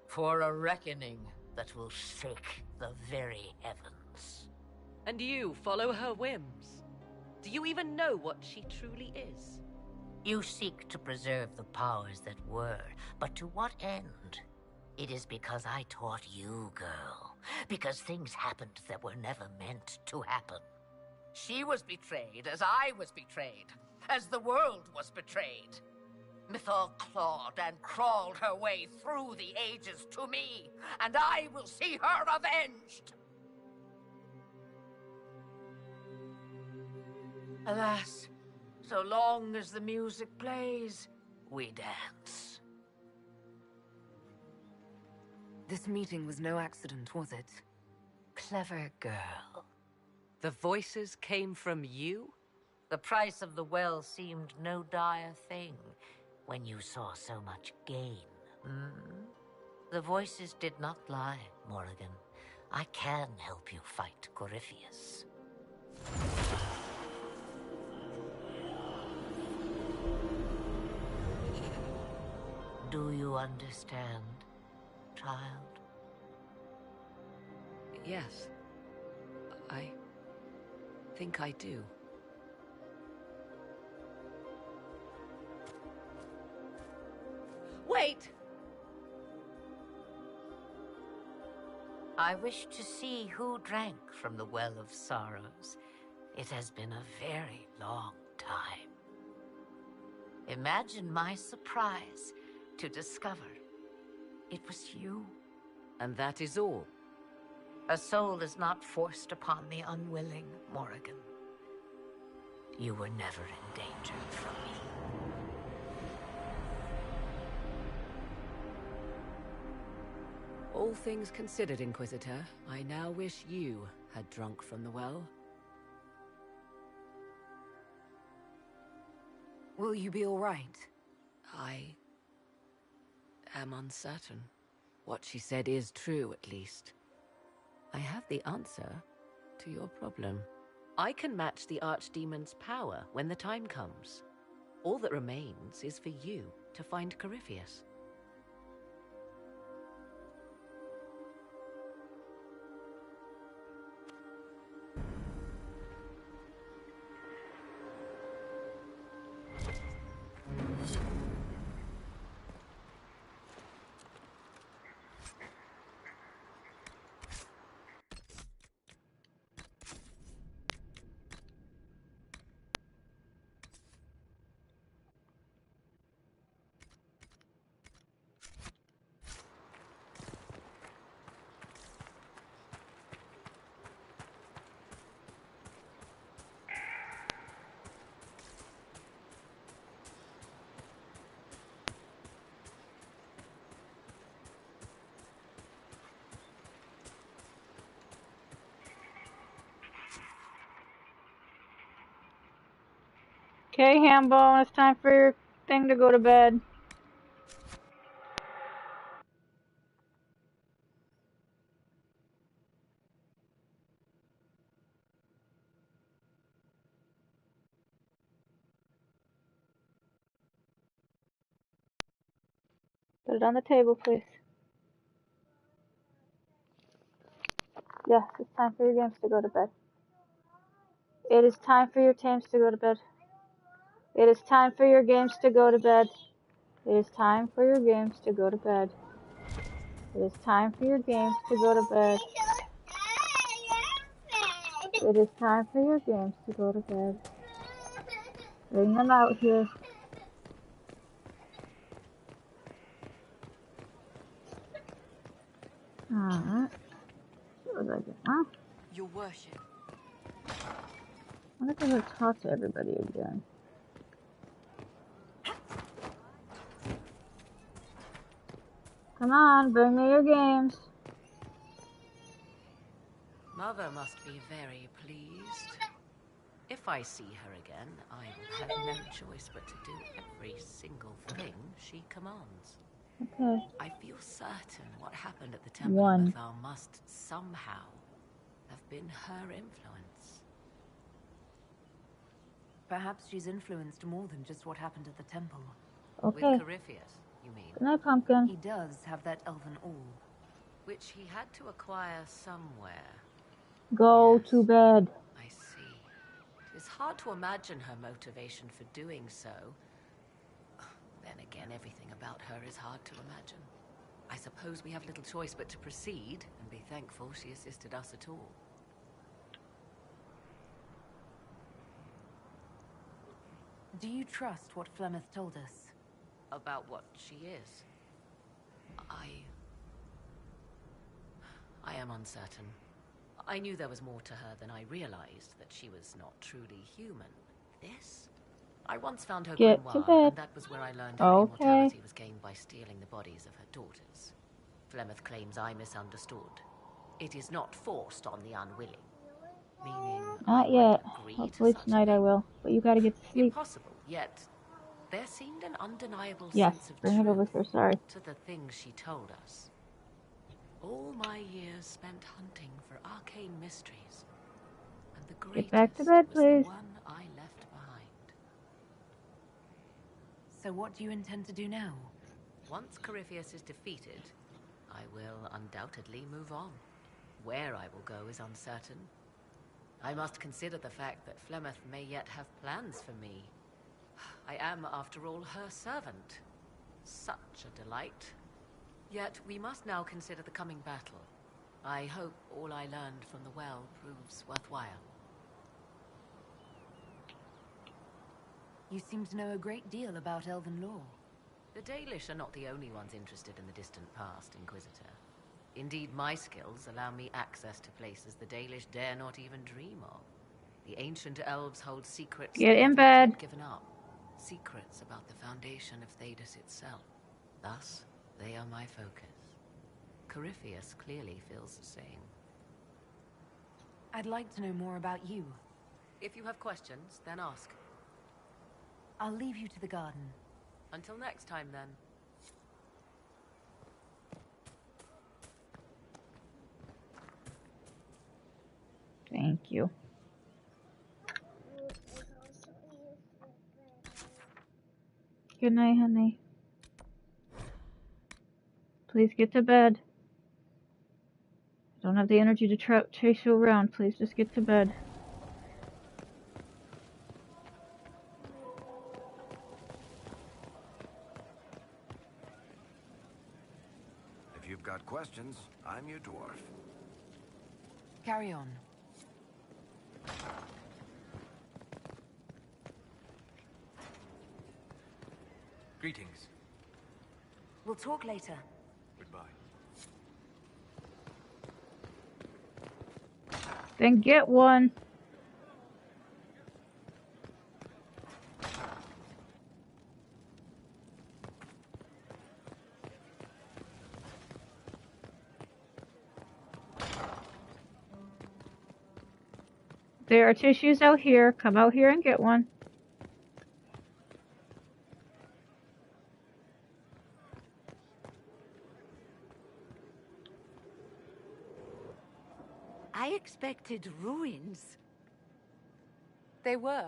For a reckoning that will shake the very heavens. And you follow her whims. Do you even know what she truly is? You seek to preserve the powers that were, but to what end? It is because I taught you, girl. Because things happened that were never meant to happen. She was betrayed as I was betrayed, as the world was betrayed. Mythal clawed and crawled her way through the ages to me, and I will see her avenged! Alas, so long as the music plays, we dance. This meeting was no accident, was it? Clever girl. The voices came from you? The price of the well seemed no dire thing when you saw so much gain. The voices did not lie, Morrigan. I can help you fight Corypheus. you understand, child? Yes. I think I do. Wait! I wish to see who drank from the Well of Sorrows. It has been a very long time. Imagine my surprise to discover it was you. And that is all? A soul is not forced upon the unwilling, Morrigan. You were never in danger from me. All things considered, Inquisitor, I now wish you had drunk from the well. Will you be all right? I am uncertain. What she said is true, at least. I have the answer to your problem. I can match the Archdemon's power when the time comes. All that remains is for you to find Corypheus. Okay, Hambone, it's time for your thing to go to bed. Put it on the table, please. Yes, it's time for your games to go to bed. It is time for your games to go to bed. It is time for your games to go to bed. It is time for your games to go to bed. It is time for your games to go to bed. It is time for your games to go to bed. Bring them out here. Alright. What was I doing? Huh? Your worship. I wonder if I could talk to everybody again. Come on, bring me your games. Mother must be very pleased. If I see her again, I will have no choice but to do every single thing she commands. Okay. I feel certain what happened at the Temple of Mythal must somehow have been her influence. Perhaps she's influenced more than just what happened at the temple. Okay. With Corypheus, you mean? Good night, Pumpkin. He does have that elven all. Which he had to acquire somewhere. Go to bed. I see. It is hard to imagine her motivation for doing so. Then again, everything about her is hard to imagine. I suppose we have little choice but to proceed and be thankful she assisted us at all. Do you trust what Flemeth told us? About what she is? I am uncertain. I knew there was more to her than I realized, that she was not truly human. This? I once found her grimoire, and that was where I learned her immortality was gained by stealing the bodies of her daughters. Flemeth claims I misunderstood. It is not forced on the unwilling. Meaning, not yet. Hopefully tonight I will. But you gotta get to sleep. Impossible, yet there seemed an undeniable yes, sense of bring it over here, sorry. to the things she told us. All my years spent hunting for arcane mysteries, and the greatest get back to bed, please. was the one I left behind. So what do you intend to do now? once Corypheus is defeated, I will undoubtedly move on. Where I will go is uncertain. I must consider the fact that Flemeth may yet have plans for me. I am, after all, her servant. Such a delight. Yet we must now consider the coming battle. I hope all I learned from the well proves worthwhile. You seem to know a great deal about elven lore. The Dalish are not the only ones interested in the distant past, Inquisitor. Indeed, my skills allow me access to places the Dalish dare not even dream of. The ancient elves hold secrets Get they in have bed. not yet given up. Secrets about the foundation of Thedas itself. Thus, they are my focus. Corypheus clearly feels the same. I'd like to know more about you. If you have questions, then ask. I'll leave you to the garden. Until next time, then. Thank you. Good night, honey. Please get to bed. I don't have the energy to chase you around. Please just get to bed. If you've got questions, I'm your dwarf. Carry on. Greetings. We'll talk later. Goodbye. Then get one. There are tissues out here. Come out here and get one. I expected ruins. They were.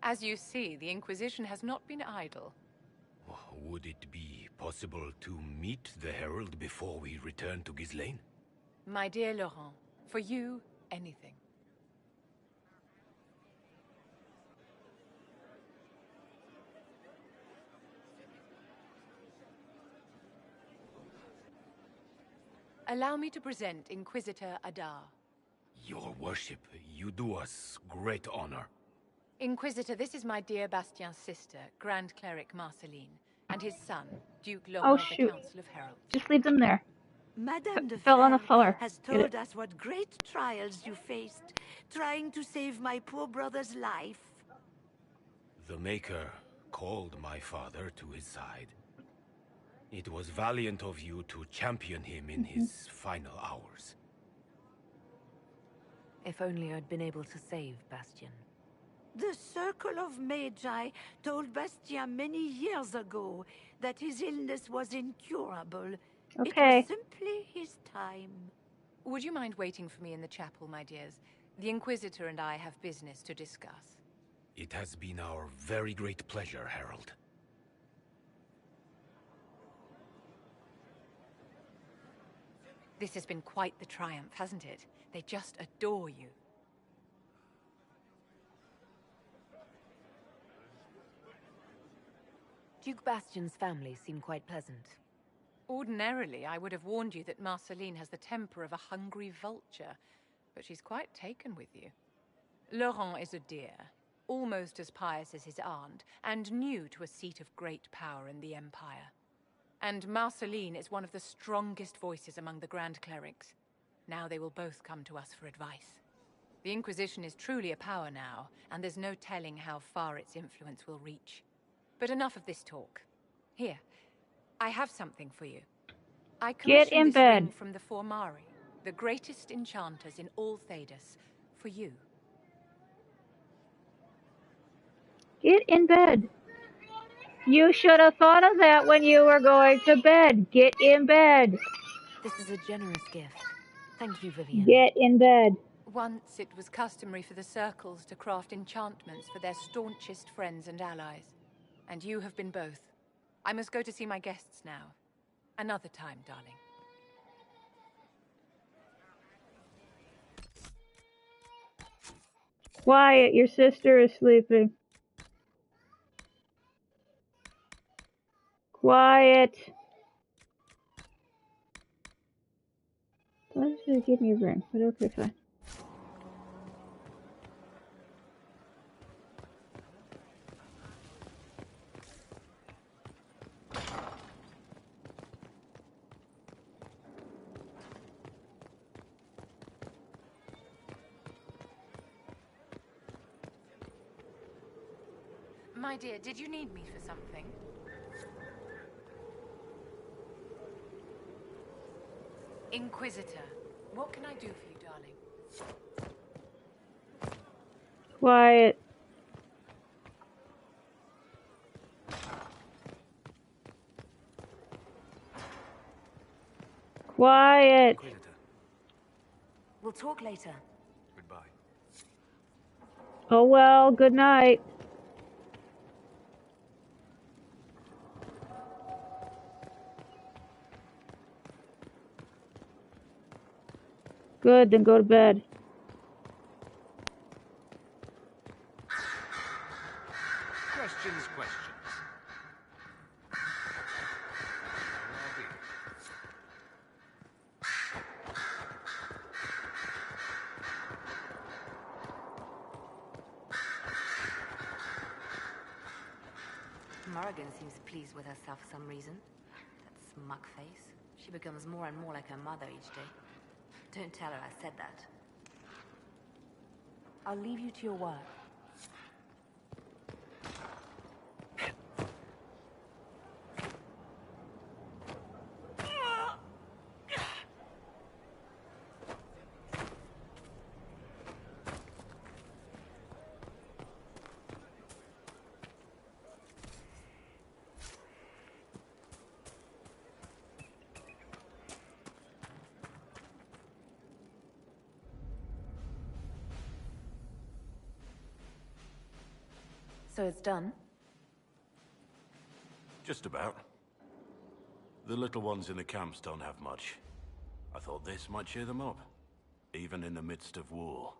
As you see, the Inquisition has not been idle. Would it be possible to meet the Herald before we return to Ghislaine? My dear Laurent, for you, anything. Allow me to present Inquisitor Adar. Your worship, you do us great honor. Inquisitor, this is my dear Bastien's sister, Grand Cleric Marceline, and his son, Duke Oh Laurent of the shoot. Council of Heralds. Just leave them there. Madame de Fell on the Fer floor. has Get it. told us what great trials you faced, trying to save my poor brother's life. The Maker called my father to his side. It was valiant of you to champion him in his final hours. If only I'd been able to save Bastien. The Circle of Magi told Bastien many years ago that his illness was incurable. Okay. It was simply his time. Would you mind waiting for me in the chapel, my dears? The Inquisitor and I have business to discuss. It has been our very great pleasure, Herald. This has been quite the triumph, hasn't it? They just adore you. Duke Bastien's family seem quite pleasant. Ordinarily, I would have warned you that Marceline has the temper of a hungry vulture, but she's quite taken with you. Laurent is a dear, almost as pious as his aunt, and new to a seat of great power in the Empire. And Marceline is one of the strongest voices among the Grand Clerics. Now they will both come to us for advice. The Inquisition is truly a power now, and there's no telling how far its influence will reach. But enough of this talk. Here, I have something for you. I Get in commissioned this bed. ring from the Formari, the greatest enchanters in all Thedas, for you. Get in bed. You should have thought of that when you were going to bed. Get in bed. This is a generous gift. Thank you, Vivian. Get in bed. Once it was customary for the circles to craft enchantments for their staunchest friends and allies. And you have been both. I must go to see my guests now. Another time, darling. Quiet, your sister is sleeping. Quiet. Why did it give me a ring? But okay, fine. My dear, did you need me for something? Inquisitor, what can I do for you, darling? Quiet. Quiet. Inquisitor. We'll talk later. Goodbye. Oh well, good night. Good, then go to bed. Questions. Morrigan seems pleased with herself for some reason. That smug face. She becomes more and more like her mother each day. Don't tell her I said that. I'll leave you to your work. So it's done? Just about. The little ones in the camps don't have much. I thought this might cheer them up. Even in the midst of war,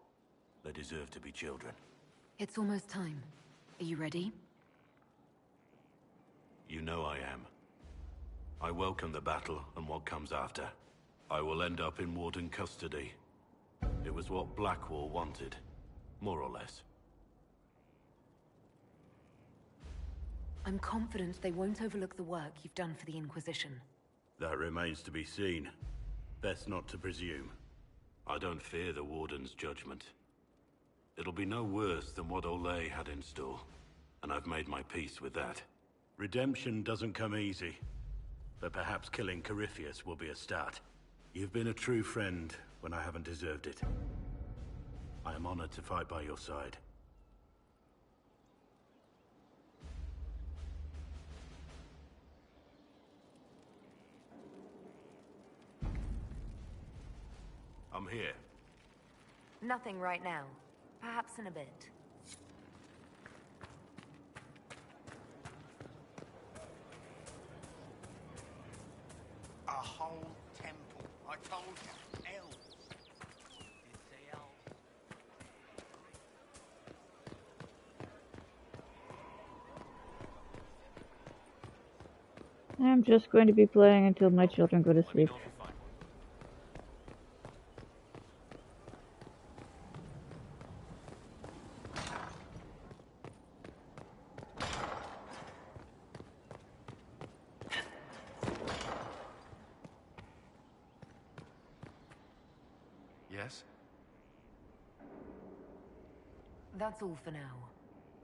they deserve to be children. It's almost time. Are you ready? You know I am. I welcome the battle and what comes after. I will end up in Warden custody. It was what Blackwall wanted, more or less. I'm confident they won't overlook the work you've done for the Inquisition. That remains to be seen. Best not to presume. I don't fear the Warden's judgment. It'll be no worse than what Olay had in store, and I've made my peace with that. Redemption doesn't come easy, but perhaps killing Corypheus will be a start. You've been a true friend when I haven't deserved it. I am honored to fight by your side. I'm here. Nothing right now. Perhaps in a bit. A whole temple. I told you. Elves. Did say elves. I'm just going to be playing until my children go to sleep. Yes? That's all for now.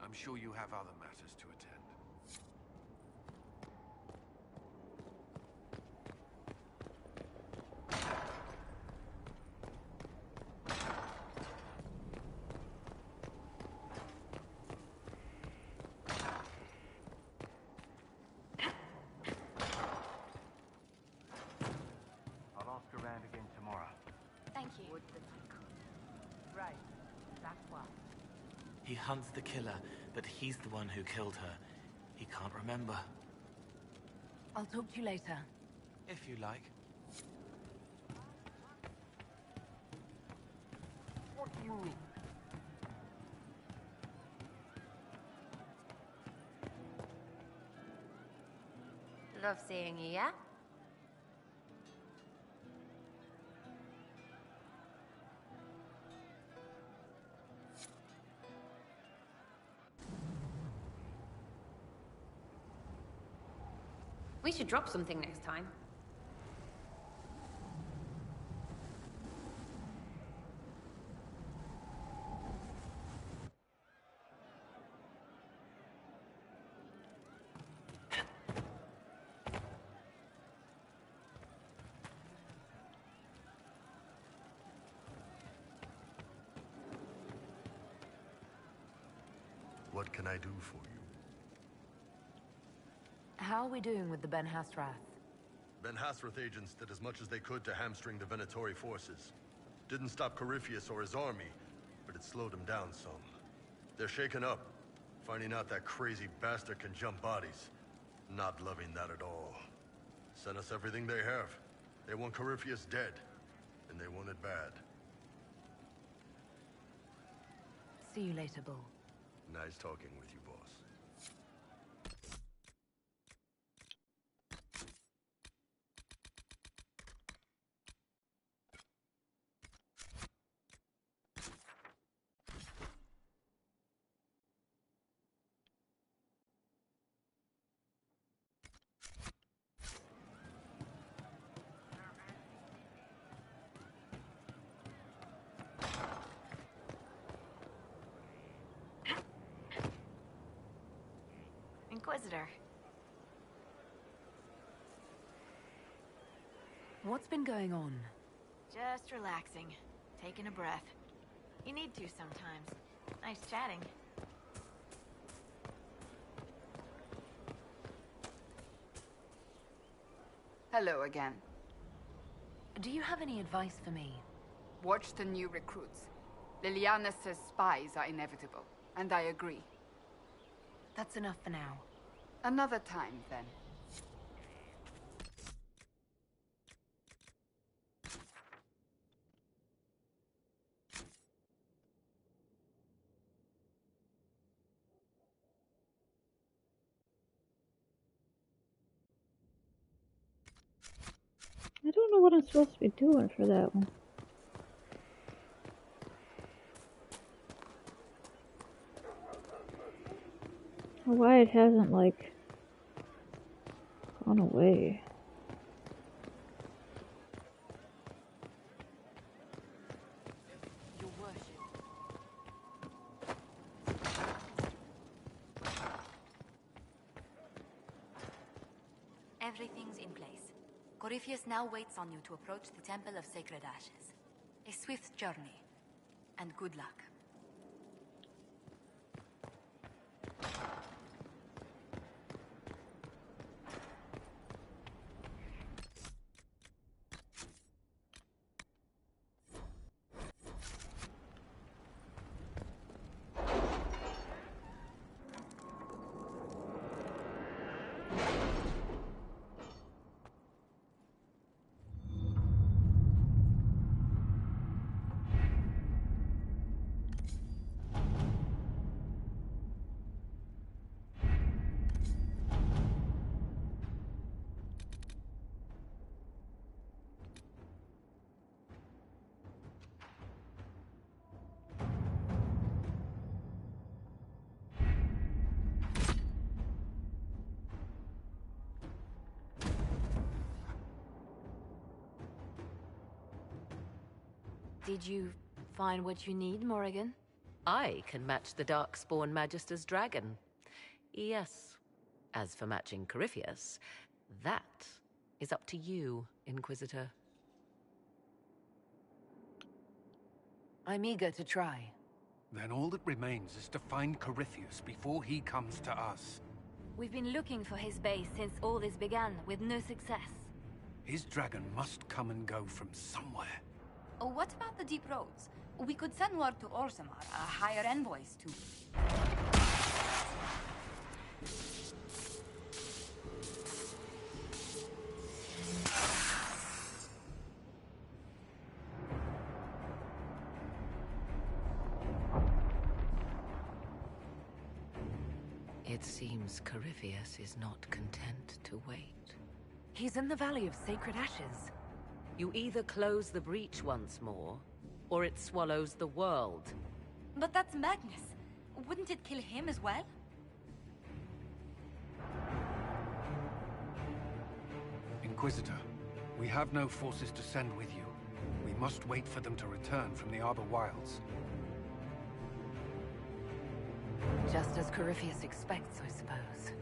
I'm sure you have other matters to attend. I'll ask around again tomorrow. Thank you. Right. That's why. He hunts the killer, but he's the one who killed her. He can't remember. I'll talk to you later. If you like. What do you mean? Love seeing you, yeah? We should drop something next time. What can I do for you? How are we doing with the Ben Hasrath? Ben Hasrath agents did as much as they could to hamstring the Venatori forces. Didn't stop Corypheus or his army, but it slowed them down some. They're shaken up, finding out that crazy bastard can jump bodies. Not loving that at all. Sent us everything they have. They want Corypheus dead, and they want it bad. See you later, Bull. Nice talking with you, boss. Inquisitor. What's been going on? Just relaxing. Taking a breath. You need to sometimes. Nice chatting. Hello again. Do you have any advice for me? Watch the new recruits. Liliana says spies are inevitable, and I agree. That's enough for now. Another time, then. I don't know what I'm supposed to be doing for that one. Or why it hasn't, like, gone away. Your worship. Everything's in place. Corypheus now waits on you to approach the Temple of Sacred Ashes. A swift journey, and good luck. Did you find what you need, Morrigan? I can match the Darkspawn Magister's dragon. Yes. As for matching Corypheus, that is up to you, Inquisitor. I'm eager to try. Then all that remains is to find Corypheus before he comes to us. We've been looking for his base since all this began, with no success. His dragon must come and go from somewhere. Oh, what about the deep roads? We could send word to Orzammar, hire envoys to... It seems Corypheus is not content to wait. He's in the Valley of Sacred Ashes. You either close the breach once more, or it swallows the world. But that's madness. Wouldn't it kill him as well? Inquisitor, we have no forces to send with you. We must wait for them to return from the Arbor Wilds. Just as Corypheus expects, I suppose.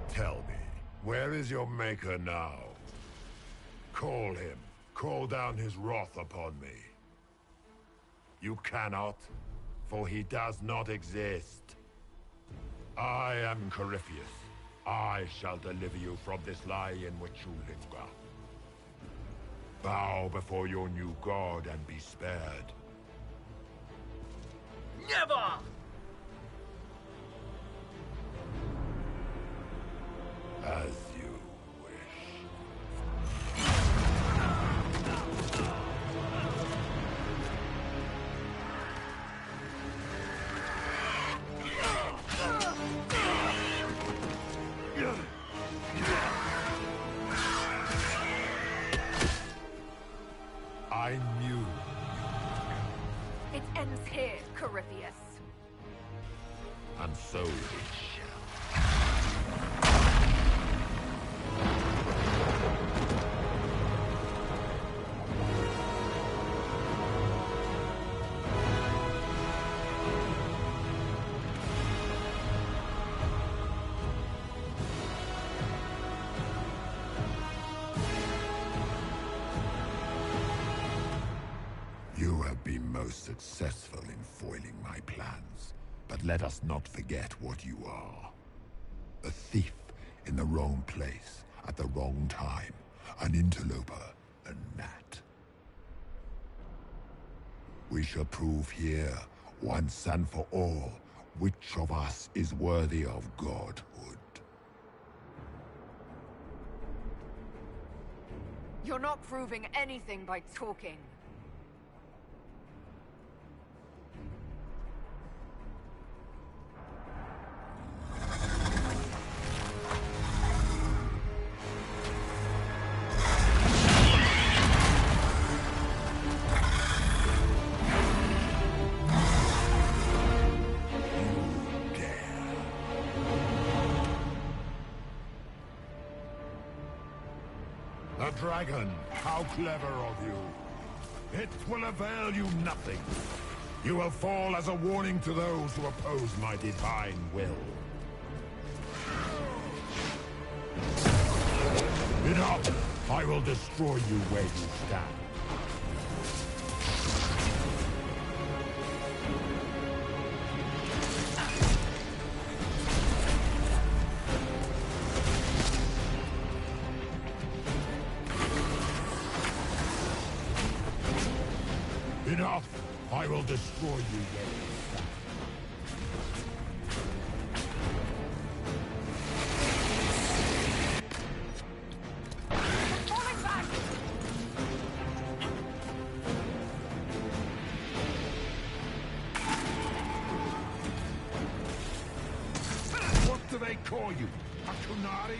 Tell me, where is your maker now? Call him. Call down his wrath upon me. You cannot, for he does not exist. I am Corypheus. I shall deliver you from this lie in which you linger. Bow before your new god and be spared. Never! As you I knew. It ends here, Corypheus. And so it shall. You have been most successful in foiling my plans, but let us not forget what you are. A thief in the wrong place at the wrong time, an interloper, a gnat. We shall prove here, once and for all, which of us is worthy of godhood. You're not proving anything by talking. A dragon! How clever of you! It will avail you nothing. You will fall as a warning to those who oppose my divine will. Enough! I will destroy you where you stand. Enough! I will destroy you where you stand. Falling back! they call you? A Kunari?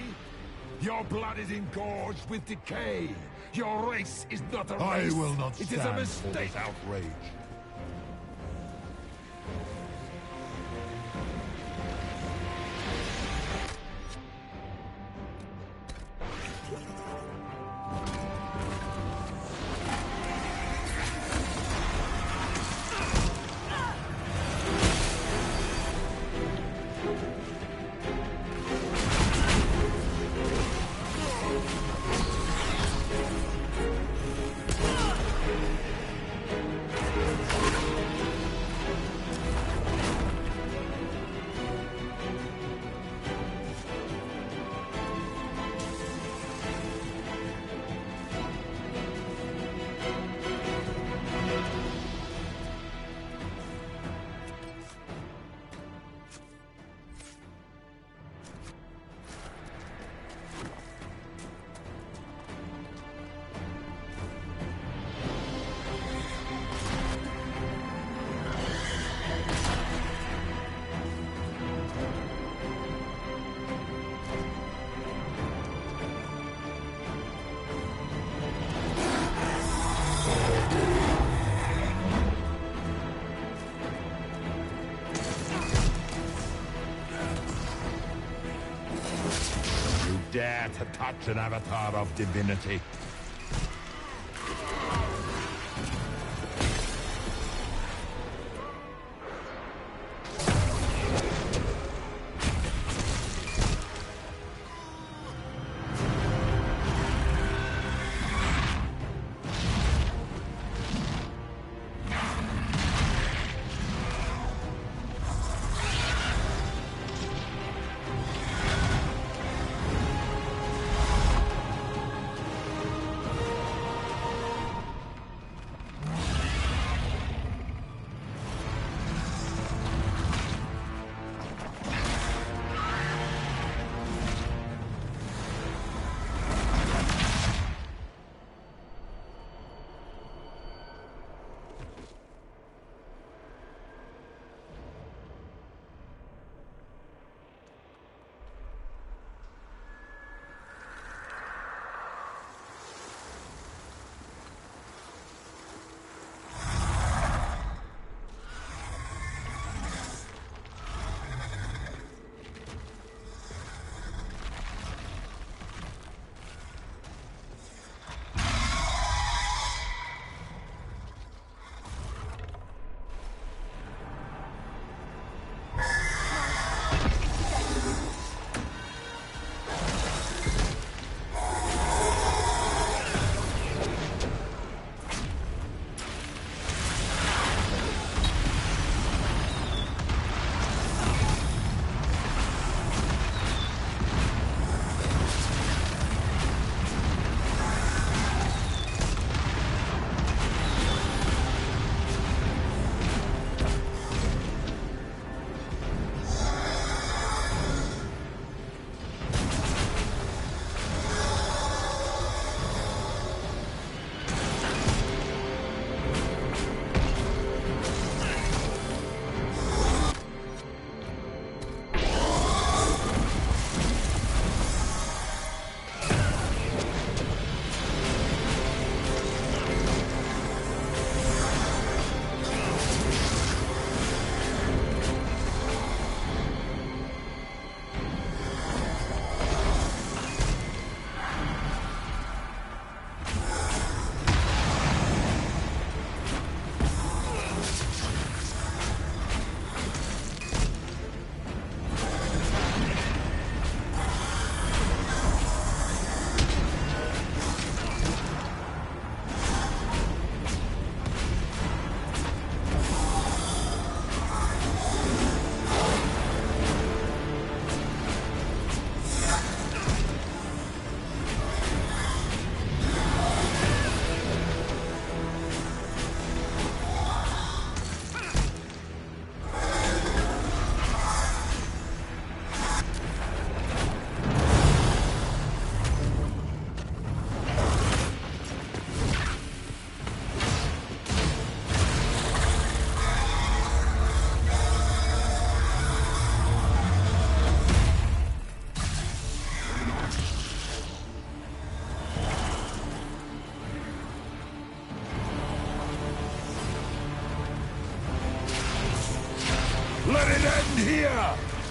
Your blood is engorged with decay. Your race is not a race. I will not It is a stand for mistake. this outrage. Dare to touch an avatar of divinity.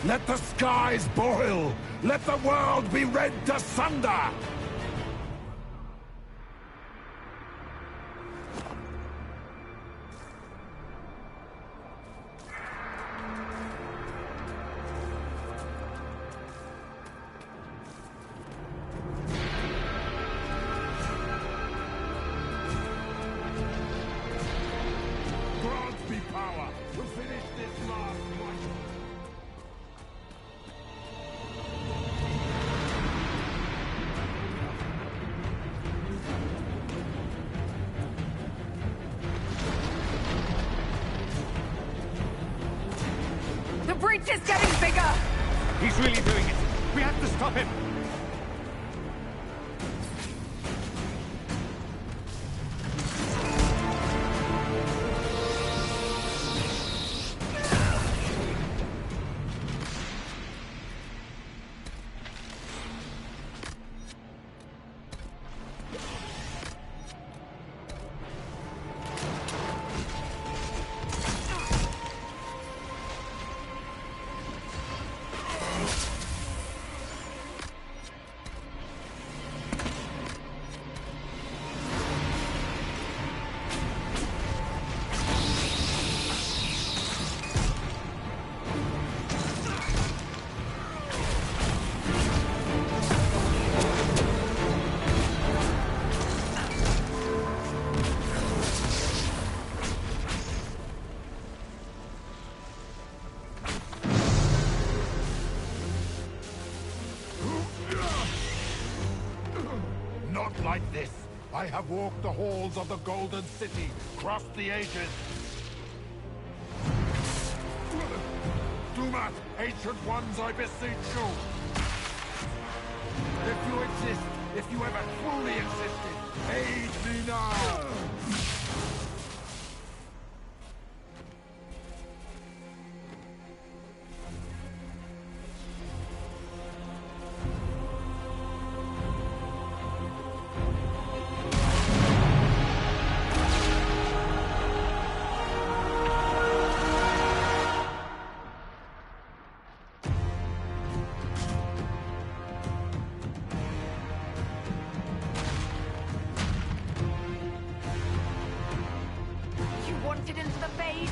Let the skies boil! Let the world be rent asunder! Grant me power to finish this last fight! The breach is getting bigger! He's really doing it. We have to stop him. Not like this. I have walked the halls of the Golden City, crossed the ages. Do not, ancient ones, I beseech you. If you exist, if you ever truly existed, aid me now! You wanted into the fade?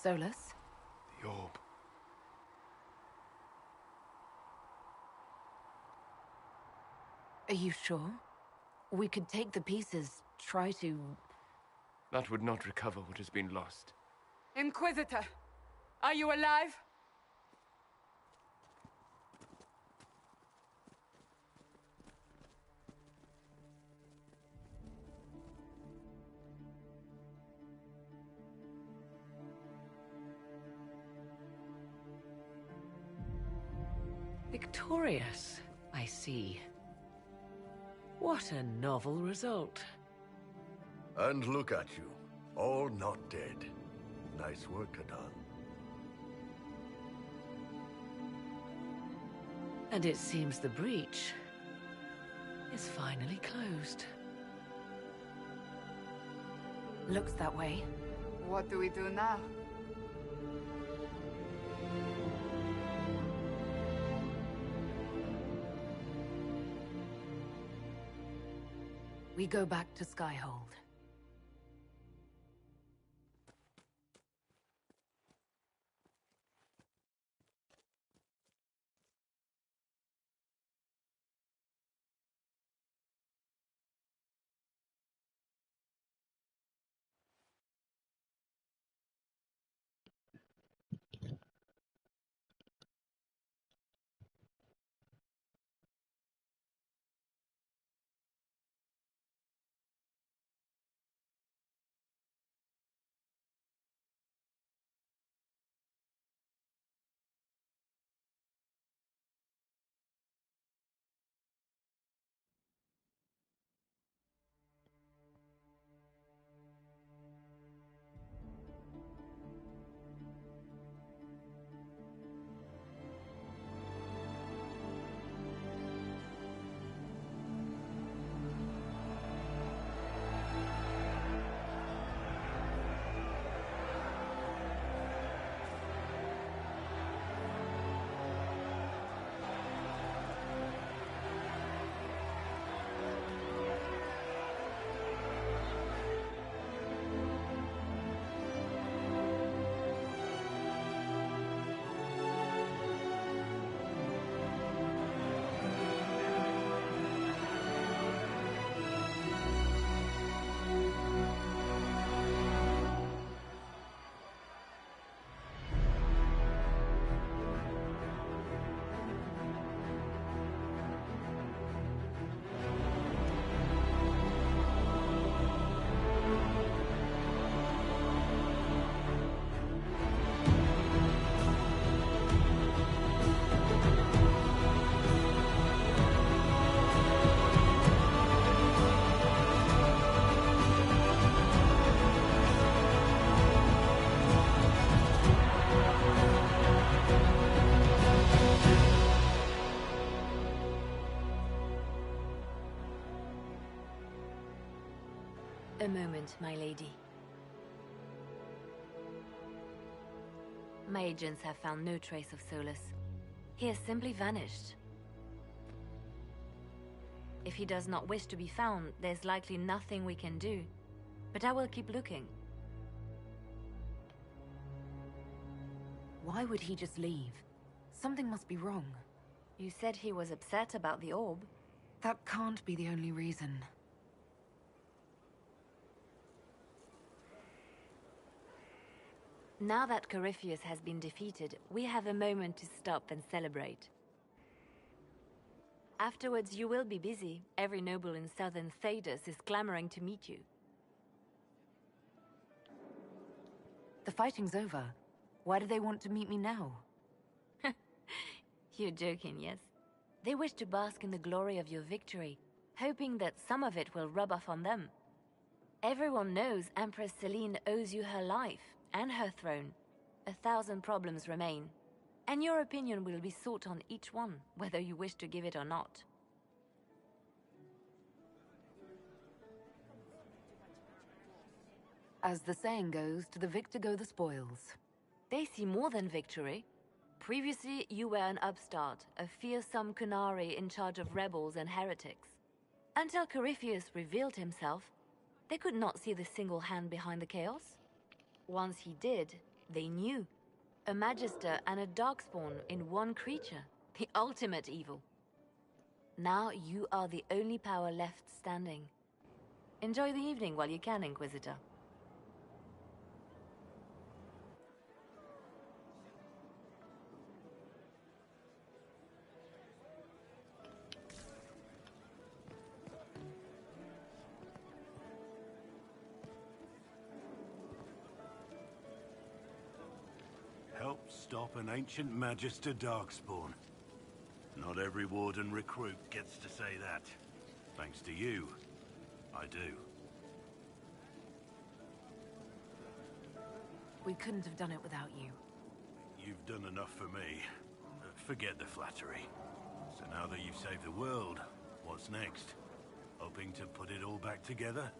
Solus? The orb. Are you sure? We could take the pieces, try to... That would not recover what has been lost. Inquisitor, are you alive? Victorious, I see. What a novel result. And look at you, all not dead. Nice work, Adan. And it seems the breach is finally closed. Looks that way. What do we do now? We go back to Skyhold. A moment, my lady. My agents have found no trace of Solus. He has simply vanished. If he does not wish to be found, there's likely nothing we can do. But I will keep looking. Why would he just leave? Something must be wrong. You said he was upset about the orb. That can't be the only reason. Now that Corypheus has been defeated, we have a moment to stop and celebrate. Afterwards, you will be busy. Every noble in southern Thedas is clamoring to meet you. The fighting's over. Why do they want to meet me now? You're joking, yes? They wish to bask in the glory of your victory, hoping that some of it will rub off on them. Everyone knows Empress Celine owes you her life and her throne. 1,000 problems remain, and your opinion will be sought on each one, whether you wish to give it or not. As the saying goes, to the victor go the spoils. They see more than victory. Previously, you were an upstart, a fearsome Kunari in charge of rebels and heretics. Until Corypheus revealed himself, they could not see the single hand behind the chaos. Once he did, they knew. A Magister and a Darkspawn in one creature. The ultimate evil. Now you are the only power left standing. Enjoy the evening while you can, Inquisitor. Help stop an ancient Magister Darkspawn. Not every Warden recruit gets to say that. Thanks to you, I do. We couldn't have done it without you. You've done enough for me. Forget the flattery. So now that you've saved the world, what's next? Hoping to put it all back together?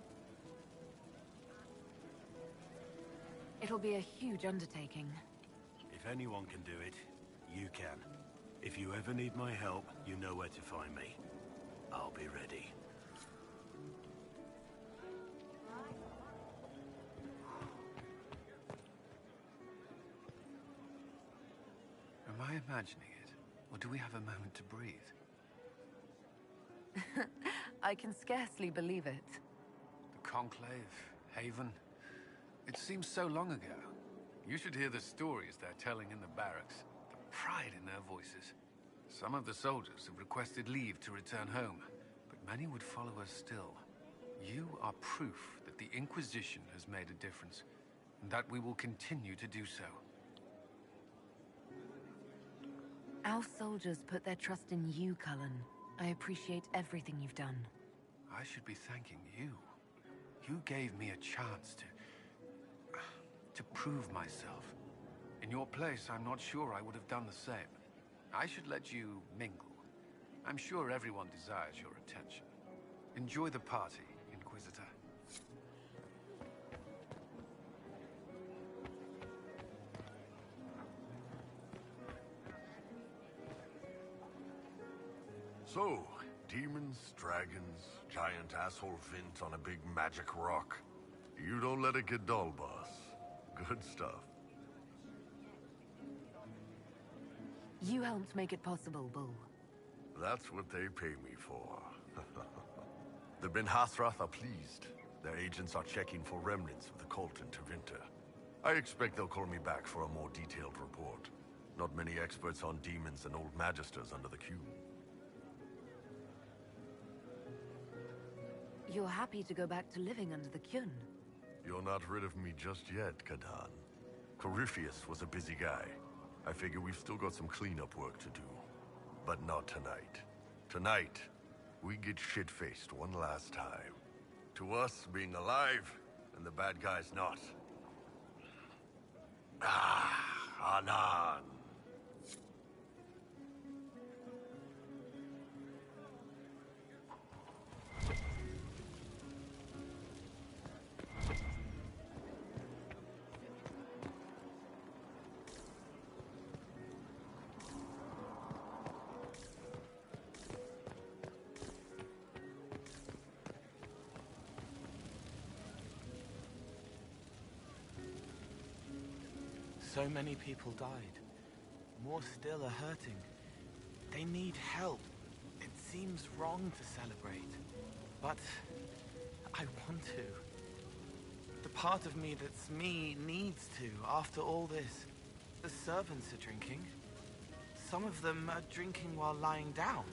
It'll be a huge undertaking. If anyone can do it, you can. If you ever need my help, you know where to find me. I'll be ready. Am I imagining it? Or do we have a moment to breathe? I can scarcely believe it. The Conclave, Haven. It seems so long ago. You should hear the stories they're telling in the barracks. The pride in their voices. Some of the soldiers have requested leave to return home, but many would follow us still. You are proof that the Inquisition has made a difference, and that we will continue to do so. Our soldiers put their trust in you, Cullen. I appreciate everything you've done. I should be thanking you. You gave me a chance to prove myself. In your place, I'm not sure I would have done the same. I should let you mingle. I'm sure everyone desires your attention. Enjoy the party, Inquisitor. So, demons, dragons, giant asshole Vint on a big magic rock. You don't let it get dull, boss. Good stuff. You helped make it possible, Bull. That's what they pay me for. The Ben Hasrath are pleased. Their agents are checking for remnants of the cult in Tevinter. I expect they'll call me back for a more detailed report. Not many experts on demons and old magisters under the cube. You're happy to go back to living under the Kyun? You're not rid of me just yet, Kadan. Corypheus was a busy guy. I figure we've still got some cleanup work to do. But not tonight. Tonight, we get shit-faced one last time. To us, being alive, and the bad guys not. Anan. So many people died. More still are hurting. They need help. It seems wrong to celebrate, but I want to. The part of me that's me needs to, after all this. The servants are drinking. Some of them are drinking while lying down.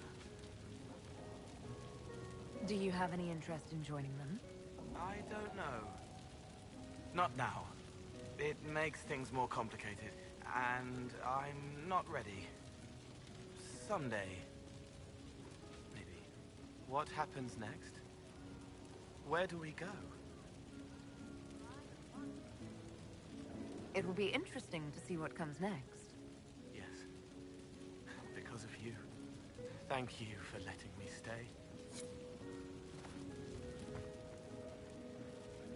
Do you have any interest in joining them? I don't know. Not now. It makes things more complicated, and I'm not ready. Someday. Maybe. What happens next? Where do we go? It will be interesting to see what comes next. Yes. Because of you. Thank you for letting me stay.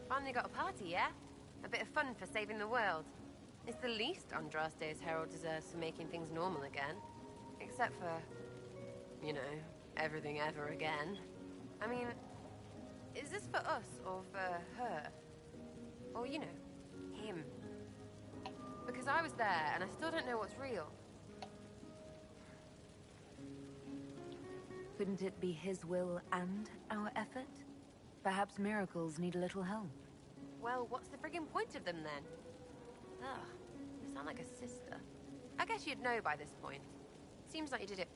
Finally got a party, yeah? A bit of fun for saving the world. It's the least Andraste's Herald deserves for making things normal again. Except for, you know, everything ever again. I mean, is this for us or for her? Or, you know, him? Because I was there and I still don't know what's real. Couldn't it be his will and our effort? Perhaps miracles need a little help. Well, what's the friggin' point of them then? Ugh, you sound like a sister. I guess you'd know by this point. Seems like you did it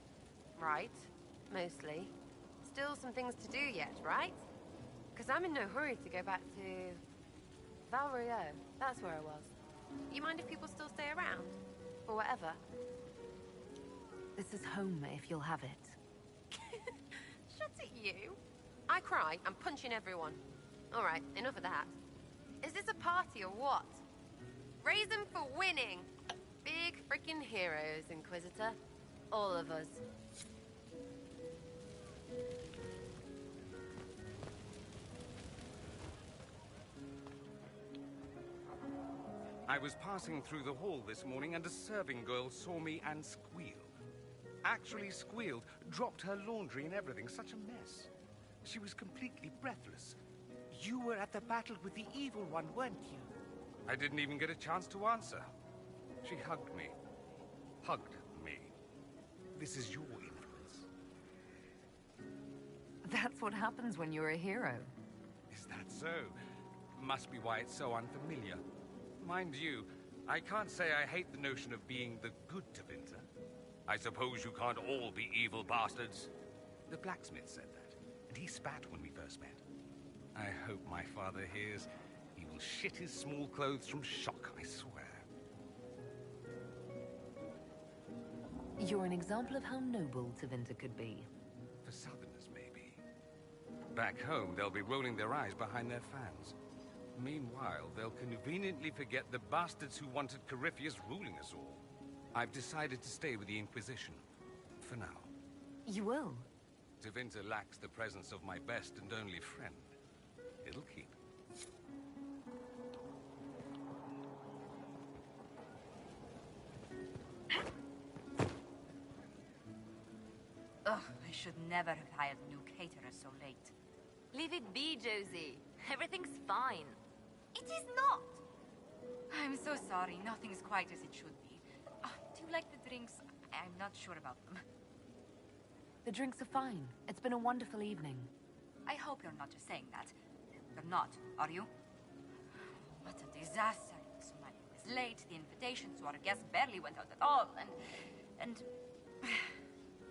right, mostly. Still some things to do yet, right? Because I'm in no hurry to go back to Valrio. That's where I was. You mind if people still stay around? Or whatever? This is home if you'll have it. Shut it, you. I cry, I'm punching everyone. Alright, enough of that. Is this a party or what? Raise them for winning! Big freaking heroes, Inquisitor. All of us. I was passing through the hall this morning and a serving girl saw me and squealed. Actually squealed, dropped her laundry and everything, such a mess. She was completely breathless. You were at the battle with the evil one, weren't you? I didn't even get a chance to answer. She hugged me. Hugged me. This is your influence. That's what happens when you're a hero. Is that so? Must be why it's so unfamiliar. Mind you, I can't say I hate the notion of being the good Tevinter. I suppose you can't all be evil bastards. The blacksmith said that, and he spat when we first met. I hope my father hears. He will shit his small clothes from shock, I swear. You're an example of how noble Tevinter could be. For Southerners, maybe. Back home, they'll be rolling their eyes behind their fans. Meanwhile, they'll conveniently forget the bastards who wanted Corypheus ruling us all. I've decided to stay with the Inquisition. For now. You will? Tevinter lacks the presence of my best and only friend. It'll keep. Ugh, I should never have hired a new caterer so late. Leave it be, Josie. Everything's fine. It is not! I'm so sorry, nothing is quite as it should be. Do you like the drinks? I'm not sure about them. The drinks are fine. It's been a wonderful evening. I hope you're not just saying that. You're not, are you? What a disaster. So much was late, the invitation to our guests barely went out at all, and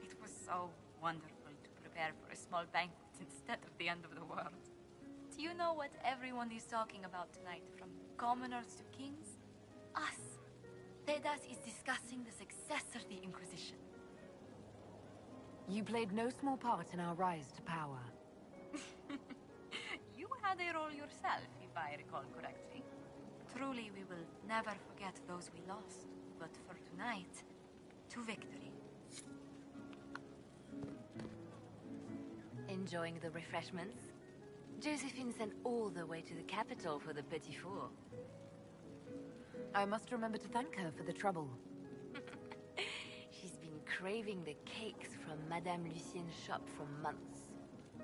it was so wonderful to prepare for a small banquet instead of the end of the world. Do you know what everyone is talking about tonight, from commoners to kings? Us. Dedas is discussing the successor of the Inquisition. You played no small part in our rise to power. You had a role yourself, if I recall correctly. Truly, we will never forget those we lost. But for tonight, to victory. Enjoying the refreshments? Josephine sent all the way to the capital for the petit four. I must remember to thank her for the trouble. She's been craving the cakes from Madame Lucien's shop for months.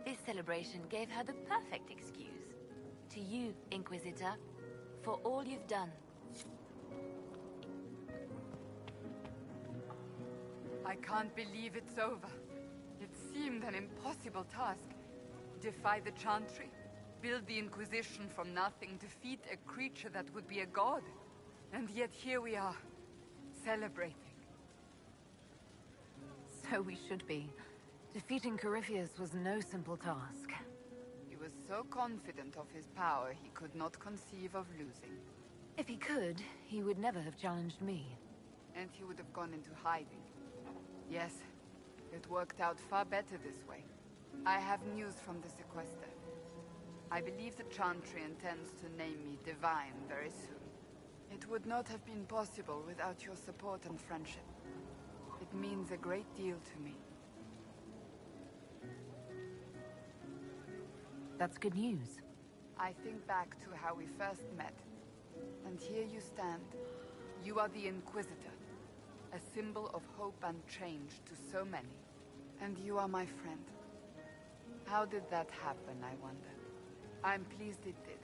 This celebration gave her the perfect excuse. To you, Inquisitor, for all you've done. I can't believe it's over. It seemed an impossible task. Defy the Chantry, build the Inquisition from nothing, defeat a creature that would be a god. And yet here we are, celebrating. So we should be. Defeating Corypheus was no simple task. He was so confident of his power, he could not conceive of losing. If he could, he would never have challenged me. And he would have gone into hiding. Yes, it worked out far better this way. I have news from the sequester. I believe the Chantry intends to name me Divine very soon. It would not have been possible without your support and friendship. It means a great deal to me. That's good news. I think back to how we first met. And here you stand. You are the Inquisitor. A symbol of hope and change to so many. And you are my friend. How did that happen, I wonder? I'm pleased it did.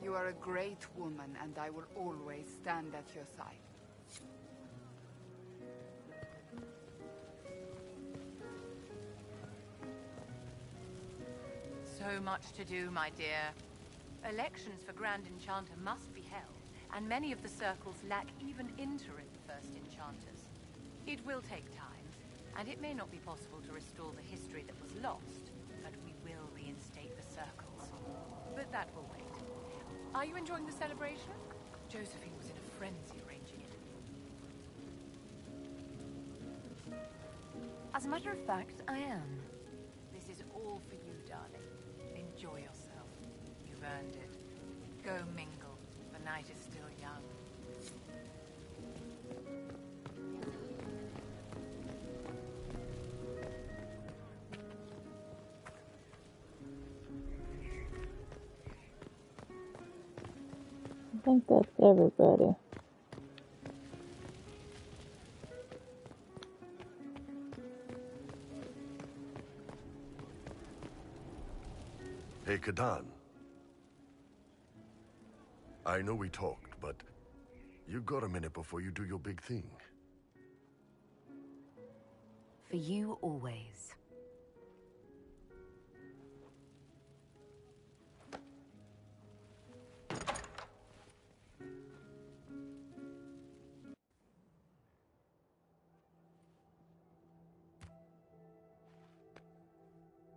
You are a great woman, and I will always stand at your side. So much to do, my dear. Elections for Grand Enchanter must be held, and many of the circles lack even interim First Enchanters. It will take time, and it may not be possible to restore the history that was lost, but we will reinstate the circles. But that will wait. Are you enjoying the celebration? Josephine was in a frenzy arranging it. As a matter of fact, I am. This is all for you, darling. Enjoy yourself. You've earned it. Go mingle. The night is still young. I think that's everybody. Hey, Kadan. I know we talked, but you got a minute before you do your big thing. For you always.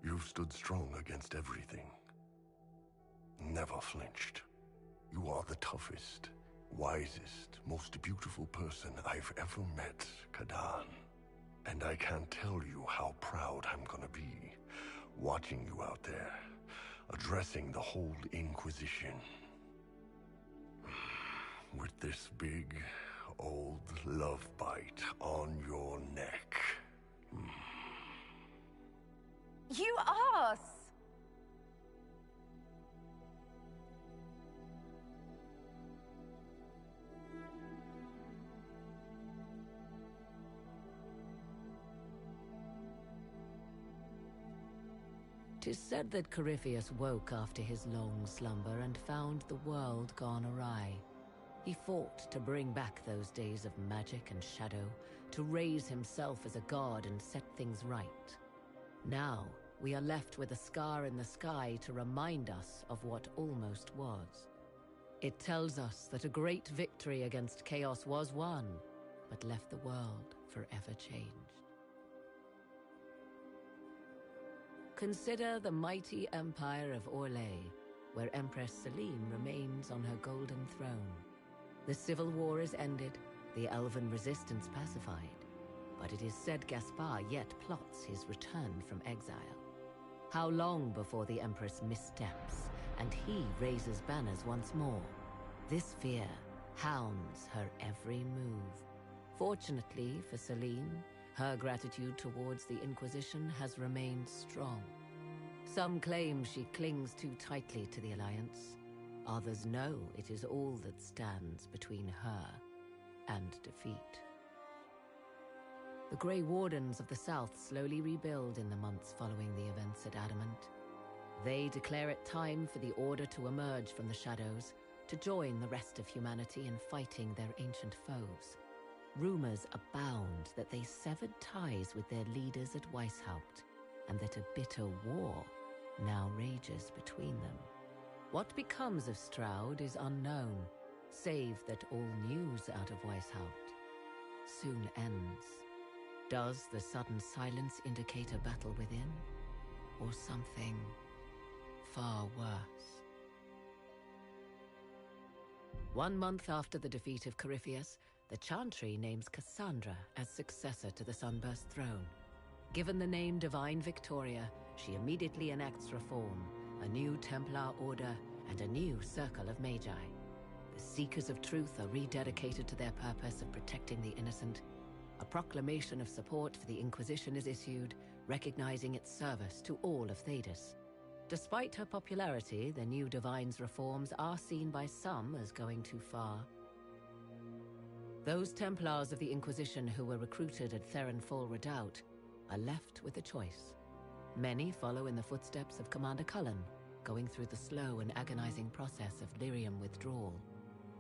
You've stood strong against everything. Never flinched. You are the toughest, wisest, most beautiful person I've ever met, Kadan. And I can't tell you how proud I'm gonna be, watching you out there, addressing the whole Inquisition. With this big, old love bite on your neck. You ass! Tis said that Corypheus woke after his long slumber and found the world gone awry. He fought to bring back those days of magic and shadow, to raise himself as a god and set things right. Now, we are left with a scar in the sky to remind us of what almost was. It tells us that a great victory against chaos was won, but left the world forever changed. Consider the mighty empire of Orlais, where Empress Celine remains on her golden throne. The civil war is ended, the elven resistance pacified, but it is said Gaspar yet plots his return from exile. How long before the Empress missteps, and he raises banners once more? This fear hounds her every move. Fortunately for Celine, her gratitude towards the Inquisition has remained strong. Some claim she clings too tightly to the Alliance. Others know it is all that stands between her and defeat. The Grey Wardens of the South slowly rebuild in the months following the events at Adamant. They declare it time for the Order to emerge from the shadows, to join the rest of humanity in fighting their ancient foes. Rumors abound that they severed ties with their leaders at Weishaupt, and that a bitter war now rages between them. What becomes of Stroud is unknown, save that all news out of Weishaupt soon ends. Does the sudden silence indicate a battle within, or something far worse? 1 month after the defeat of Corypheus, the Chantry names Cassandra as successor to the Sunburst throne. Given the name Divine Victoria, she immediately enacts reform, a new Templar order, and a new circle of Magi. The Seekers of Truth are rededicated to their purpose of protecting the innocent. A proclamation of support for the Inquisition is issued, recognizing its service to all of Thedas. Despite her popularity, the new Divine's reforms are seen by some as going too far. Those Templars of the Inquisition who were recruited at Therenfall Redoubt are left with a choice. Many follow in the footsteps of Commander Cullen, going through the slow and agonizing process of lyrium withdrawal.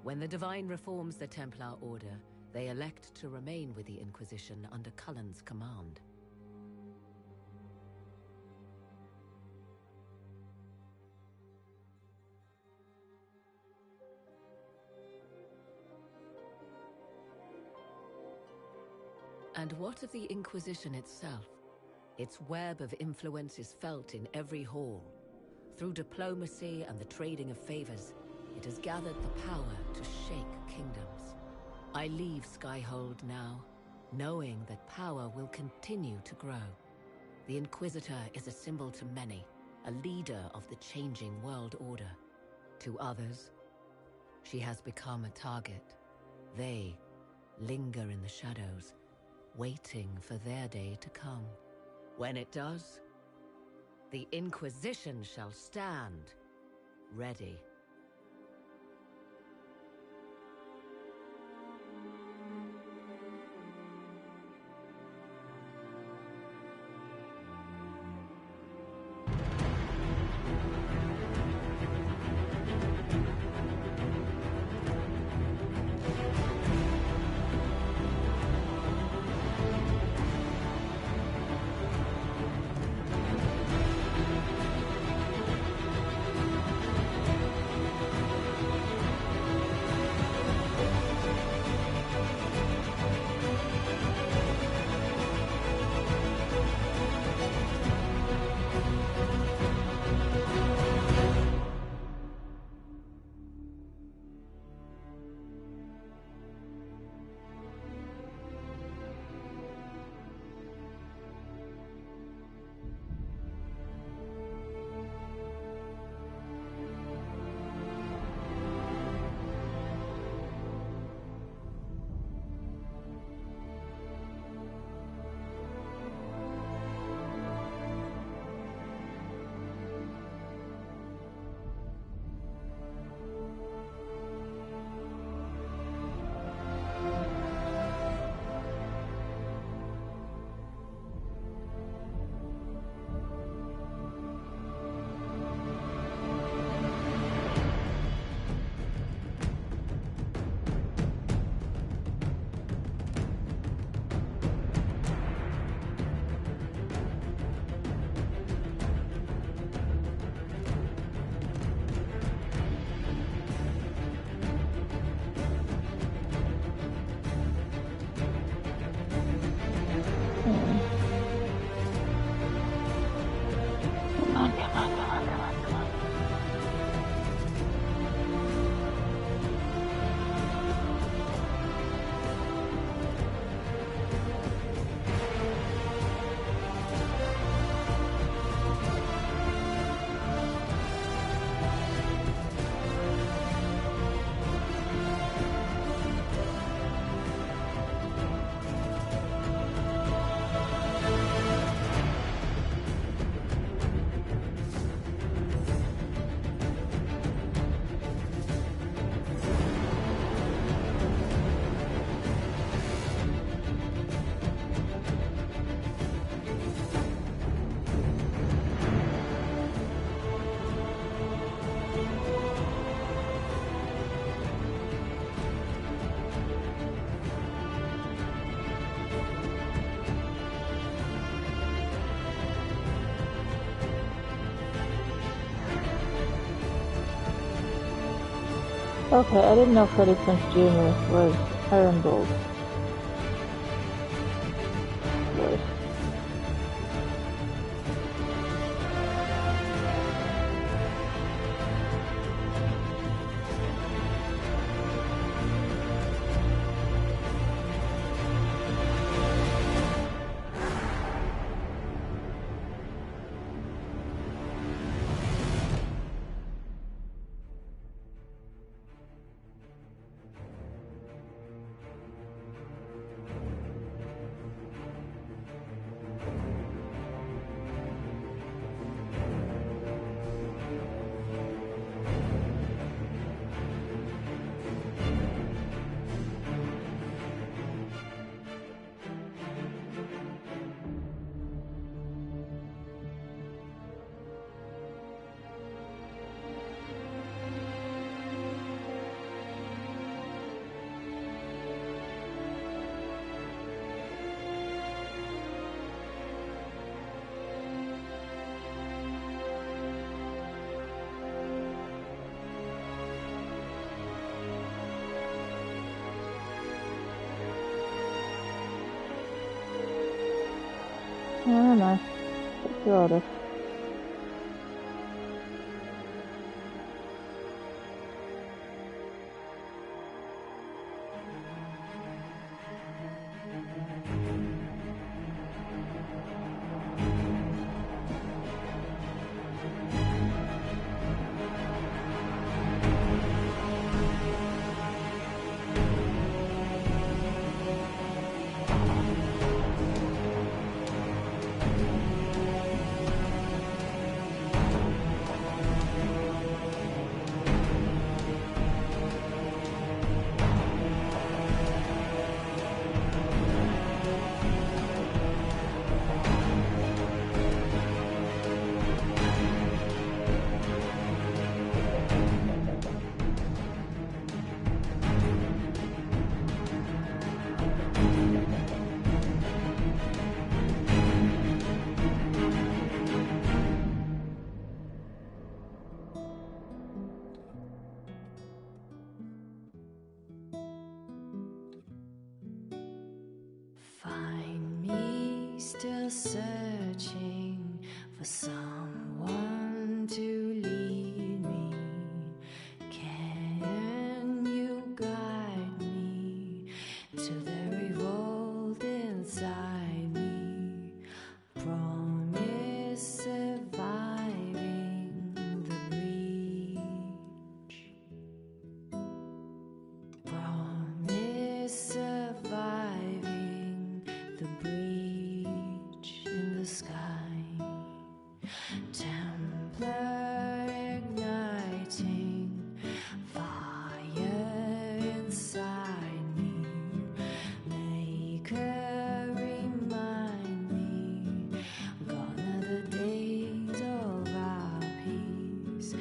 When the Divine reforms the Templar Order, they elect to remain with the Inquisition under Cullen's command. And what of the Inquisition itself? Its web of influence is felt in every hall. Through diplomacy and the trading of favors, it has gathered the power to shake kingdoms. I leave Skyhold now, knowing that power will continue to grow. The Inquisitor is a symbol to many, a leader of the changing world order. To others, she has become a target. They linger in the shadows, waiting for their day to come. When it does, the Inquisition shall stand ready. Okay, I didn't know Freddie Prinze Jr. was Iron Gold. Voice. Never mind. Take your order. Find me still searching for someone to lead me. Can you guide me to the revolt inside me? Promise surviving the breach. Promise surviving the breach in the sky. Templar igniting fire inside me. Maker remind me, gone are the days of our peace.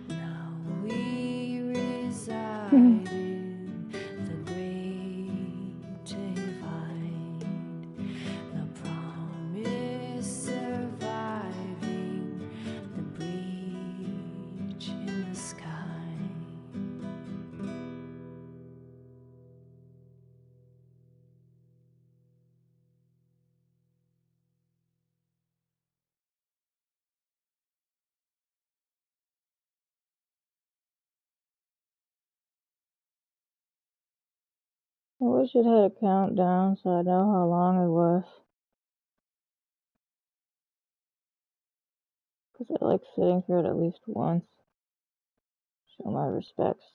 Now we reside in the great divide. The promise surviving the breach in the sky. I wish it had a countdown so I know how long it was. Because I like sitting through it at least once. Show my respects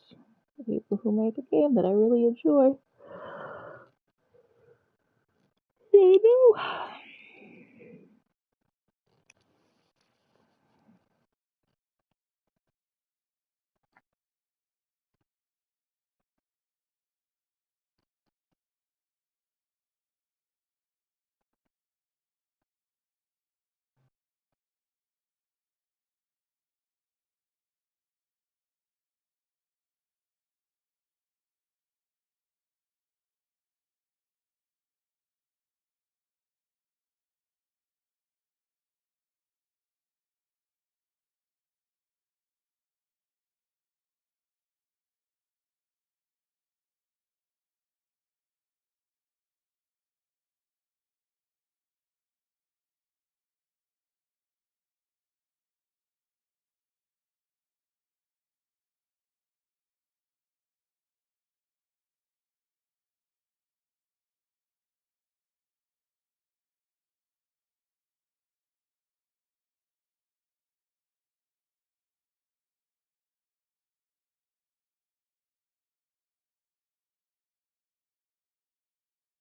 to people who make a game that I really enjoy. I know.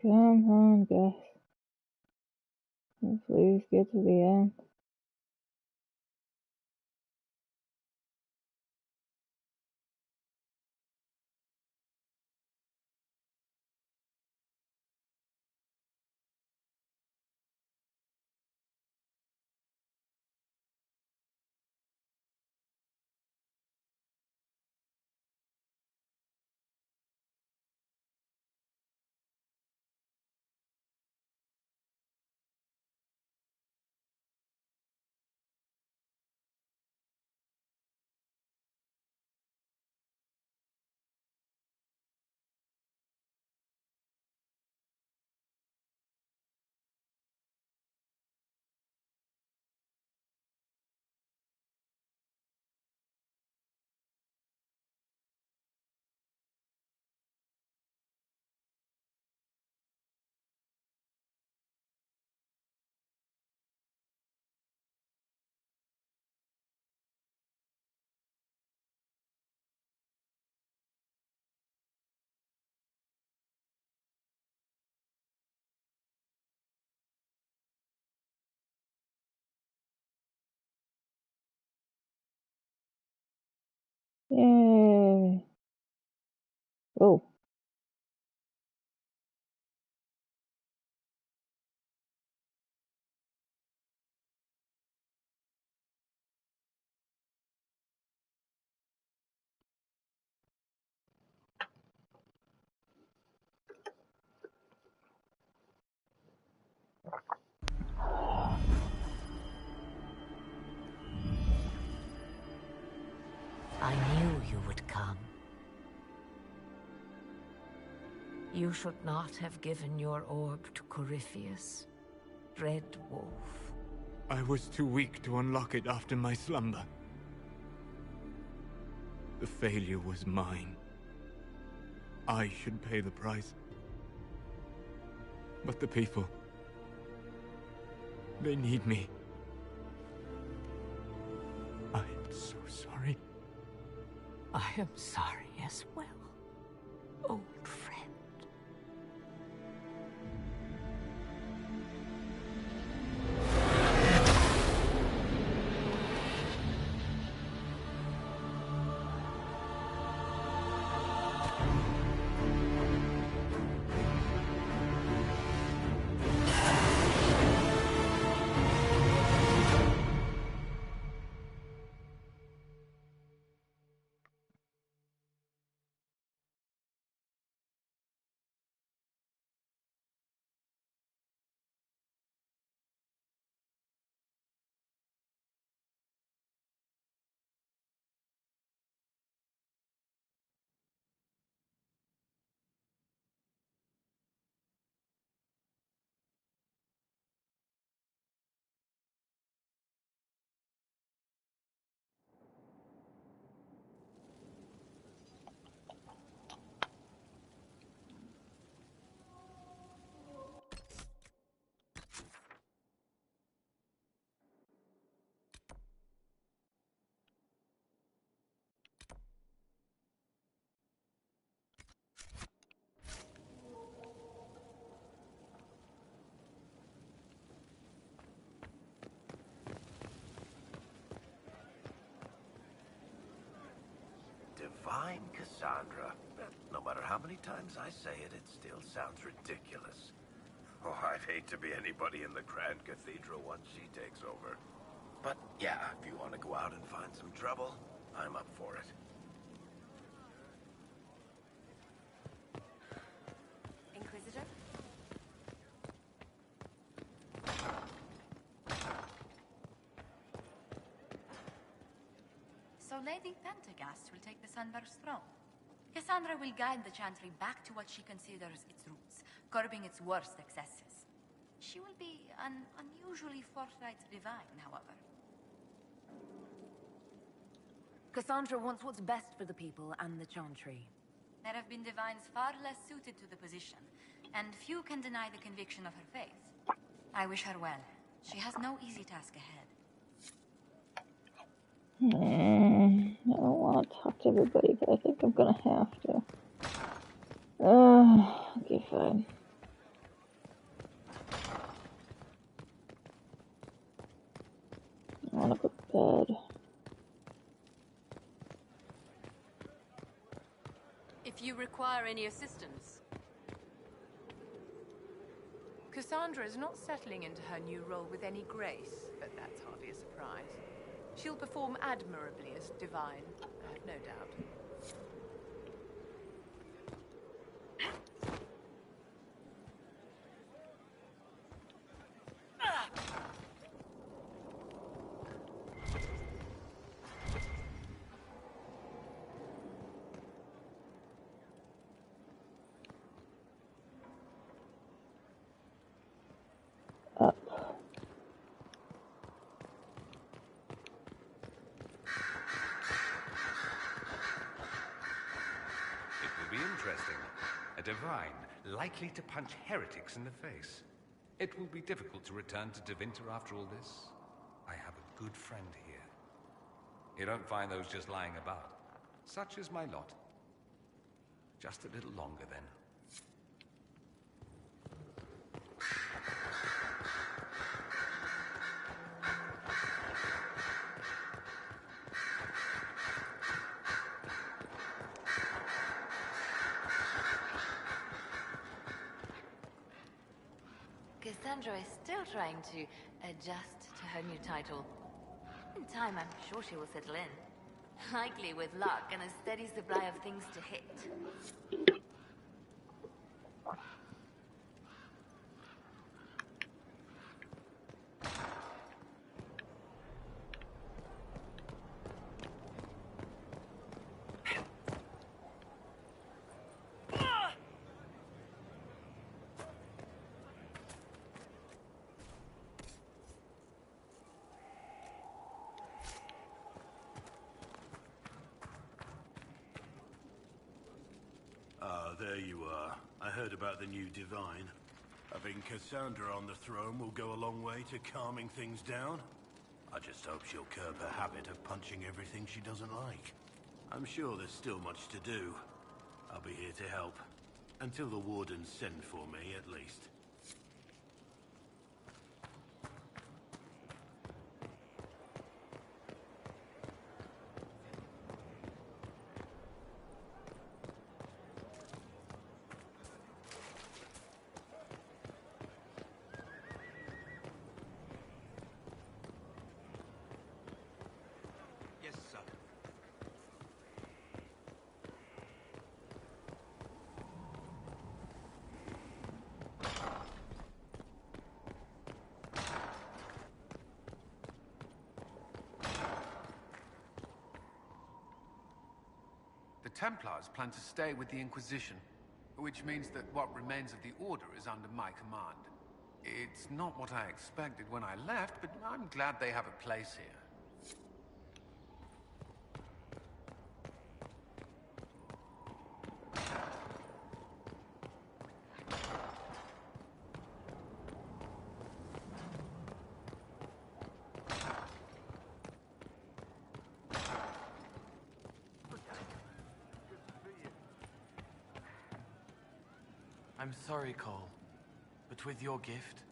Come on, guys. Please get to the end. Yay. Oh. I knew you would come. You should not have given your orb to Corypheus, Red Wolf. I was too weak to unlock it after my slumber. The failure was mine. I should pay the price. But the people... they need me. I am so sorry. I am sorry as well, old friend. Divine Cassandra. No matter how many times I say it, it still sounds ridiculous. Oh, I'd hate to be anybody in the Grand Cathedral once she takes over. But yeah, if you want to go out and find some trouble, I'm up for it. Inquisitor? So Lady Pentagast will take the Sunburst throne. Cassandra will guide the Chantry back to what she considers its roots, curbing its worst excesses. She will be an unusually forthright divine, however. Cassandra wants what's best for the people and the Chantry. There have been divines far less suited to the position, and few can deny the conviction of her faith. I wish her well. She has no easy task ahead. I don't want to talk to everybody, but I think I'm gonna have to. Okay, fine. require any assistance? Cassandra is not settling into her new role with any grace, but that's hardly a surprise. She'll perform admirably as divine, I have no doubt. Interesting. A divine, likely to punch heretics in the face. It will be difficult to return to Tevinter after all this. I have a good friend here. You don't find those just lying about. Such is my lot. Just a little longer, then. Cassandra is still trying to adjust to her new title. In time, I'm sure she will settle in. Likely with luck and a steady supply of things to hit. There you are. I heard about the new divine. Having Cassandra on the throne will go a long way to calming things down. I just hope she'll curb her habit of punching everything she doesn't like. I'm sure there's still much to do. I'll be here to help. Until the wardens send for me, at least. The Templars plan to stay with the Inquisition, which means that what remains of the Order is under my command. It's not what I expected when I left, but I'm glad they have a place here. I'm sorry, Cole, but with your gift,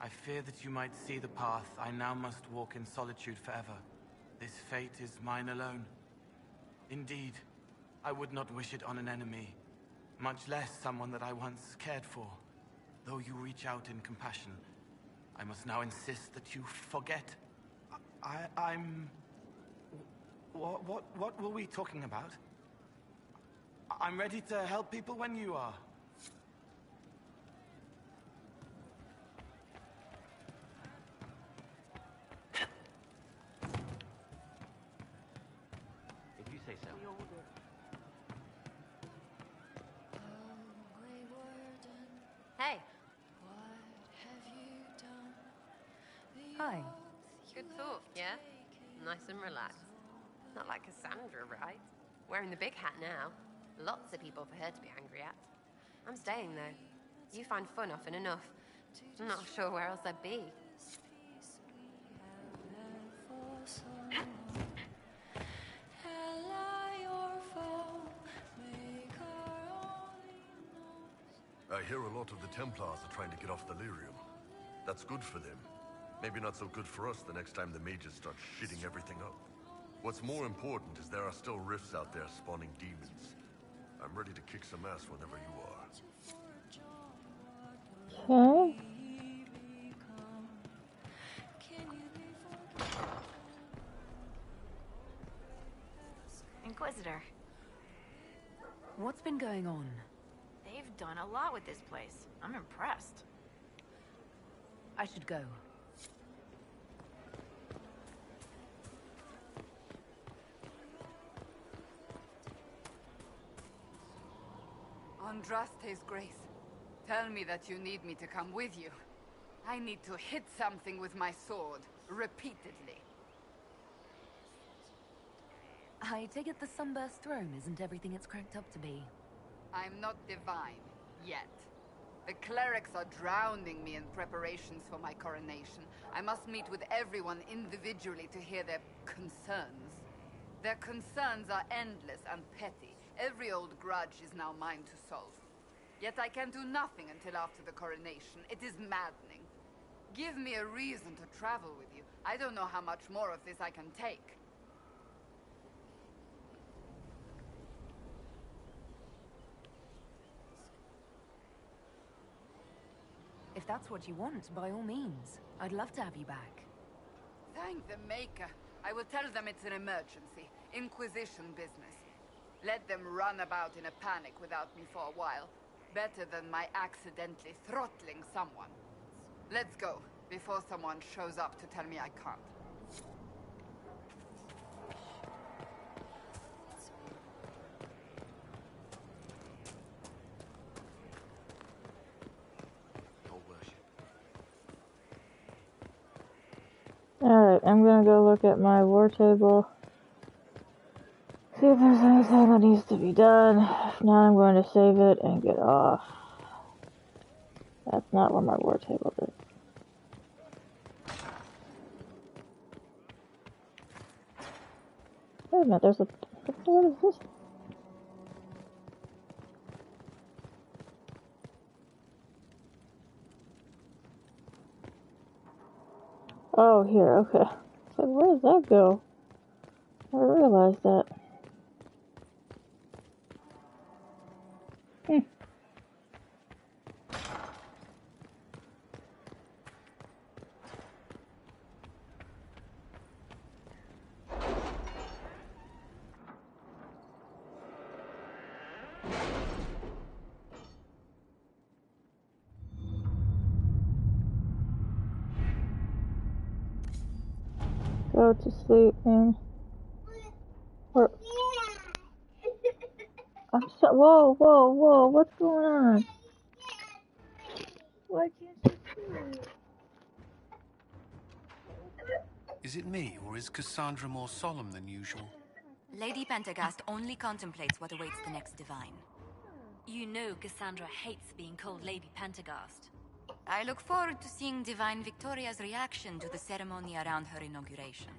I fear that you might see the path I now must walk in solitude forever. This fate is mine alone. Indeed, I would not wish it on an enemy, much less someone that I once cared for. Though you reach out in compassion, I must now insist that you forget. I'm... What were we talking about? I'm ready to help people when you are. Hey. Hi. Good talk, yeah? Nice and relaxed. Not like Cassandra, right? Wearing the big hat now. Lots of people for her to be angry at. I'm staying, though. You find fun often enough. I'm not sure where else I'd be. I hear a lot of the Templars are trying to get off Delirium. That's good for them. Maybe not so good for us the next time the mages start shitting everything up. What's more important is there are still rifts out there spawning demons. I'm ready to kick some ass whenever you are. Okay. Inquisitor. What's been going on? They've done a lot with this place. I'm impressed. I should go. Andraste's grace. Tell me that you need me to come with you. I need to hit something with my sword, repeatedly. I take it the Sunburst Throne isn't everything it's cracked up to be. I'm not divine, yet. The clerics are drowning me in preparations for my coronation. I must meet with everyone individually to hear their concerns. Their concerns are endless and petty. Every old grudge is now mine to solve. Yet I can do nothing until after the coronation. It is maddening. Give me a reason to travel with you. I don't know how much more of this I can take. If that's what you want, by all means. I'd love to have you back. Thank the Maker. I will tell them it's an emergency. Inquisition business. Let them run about in a panic without me for a while. Better than my accidentally throttling someone. Let's go, before someone shows up to tell me I can't. Alright, I'm gonna go look at my war table. See if there's anything that needs to be done. If not, I'm going to save it and get off. That's not where my war table is. Wait a minute, there's a... What is this? Oh, here, okay. So where does that go? I realized that. Go to sleep, man. Or... I'm so... Whoa, whoa, whoa, what's going on? Why can't you see? Is it me, or is Cassandra more solemn than usual? Lady Pentagast only contemplates what awaits the next divine. You know Cassandra hates being called Lady Pentagast. I look forward to seeing Divine Victoria's reaction to the ceremony around her inauguration.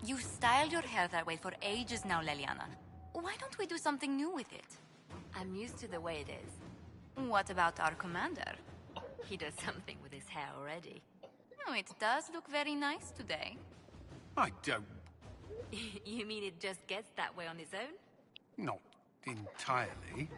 You've styled your hair that way for ages now, Leliana. Why don't we do something new with it? I'm used to the way it is. What about our commander? He does something with his hair already. Oh, it does look very nice today. I don't... You mean it just gets that way on its own? Not entirely.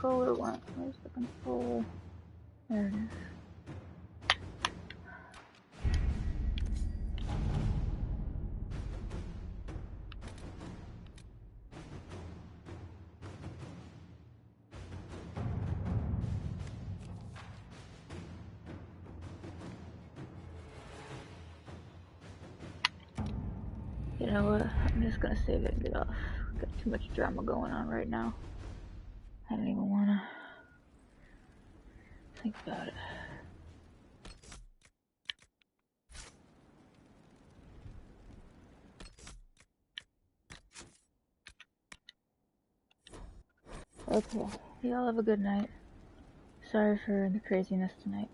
controller went? Where's the controller? There it is. You know what? I'm just gonna save it and get off. Got too much drama going on right now. I don't even wanna think about it. Okay, y'all have a good night. Sorry for the craziness tonight.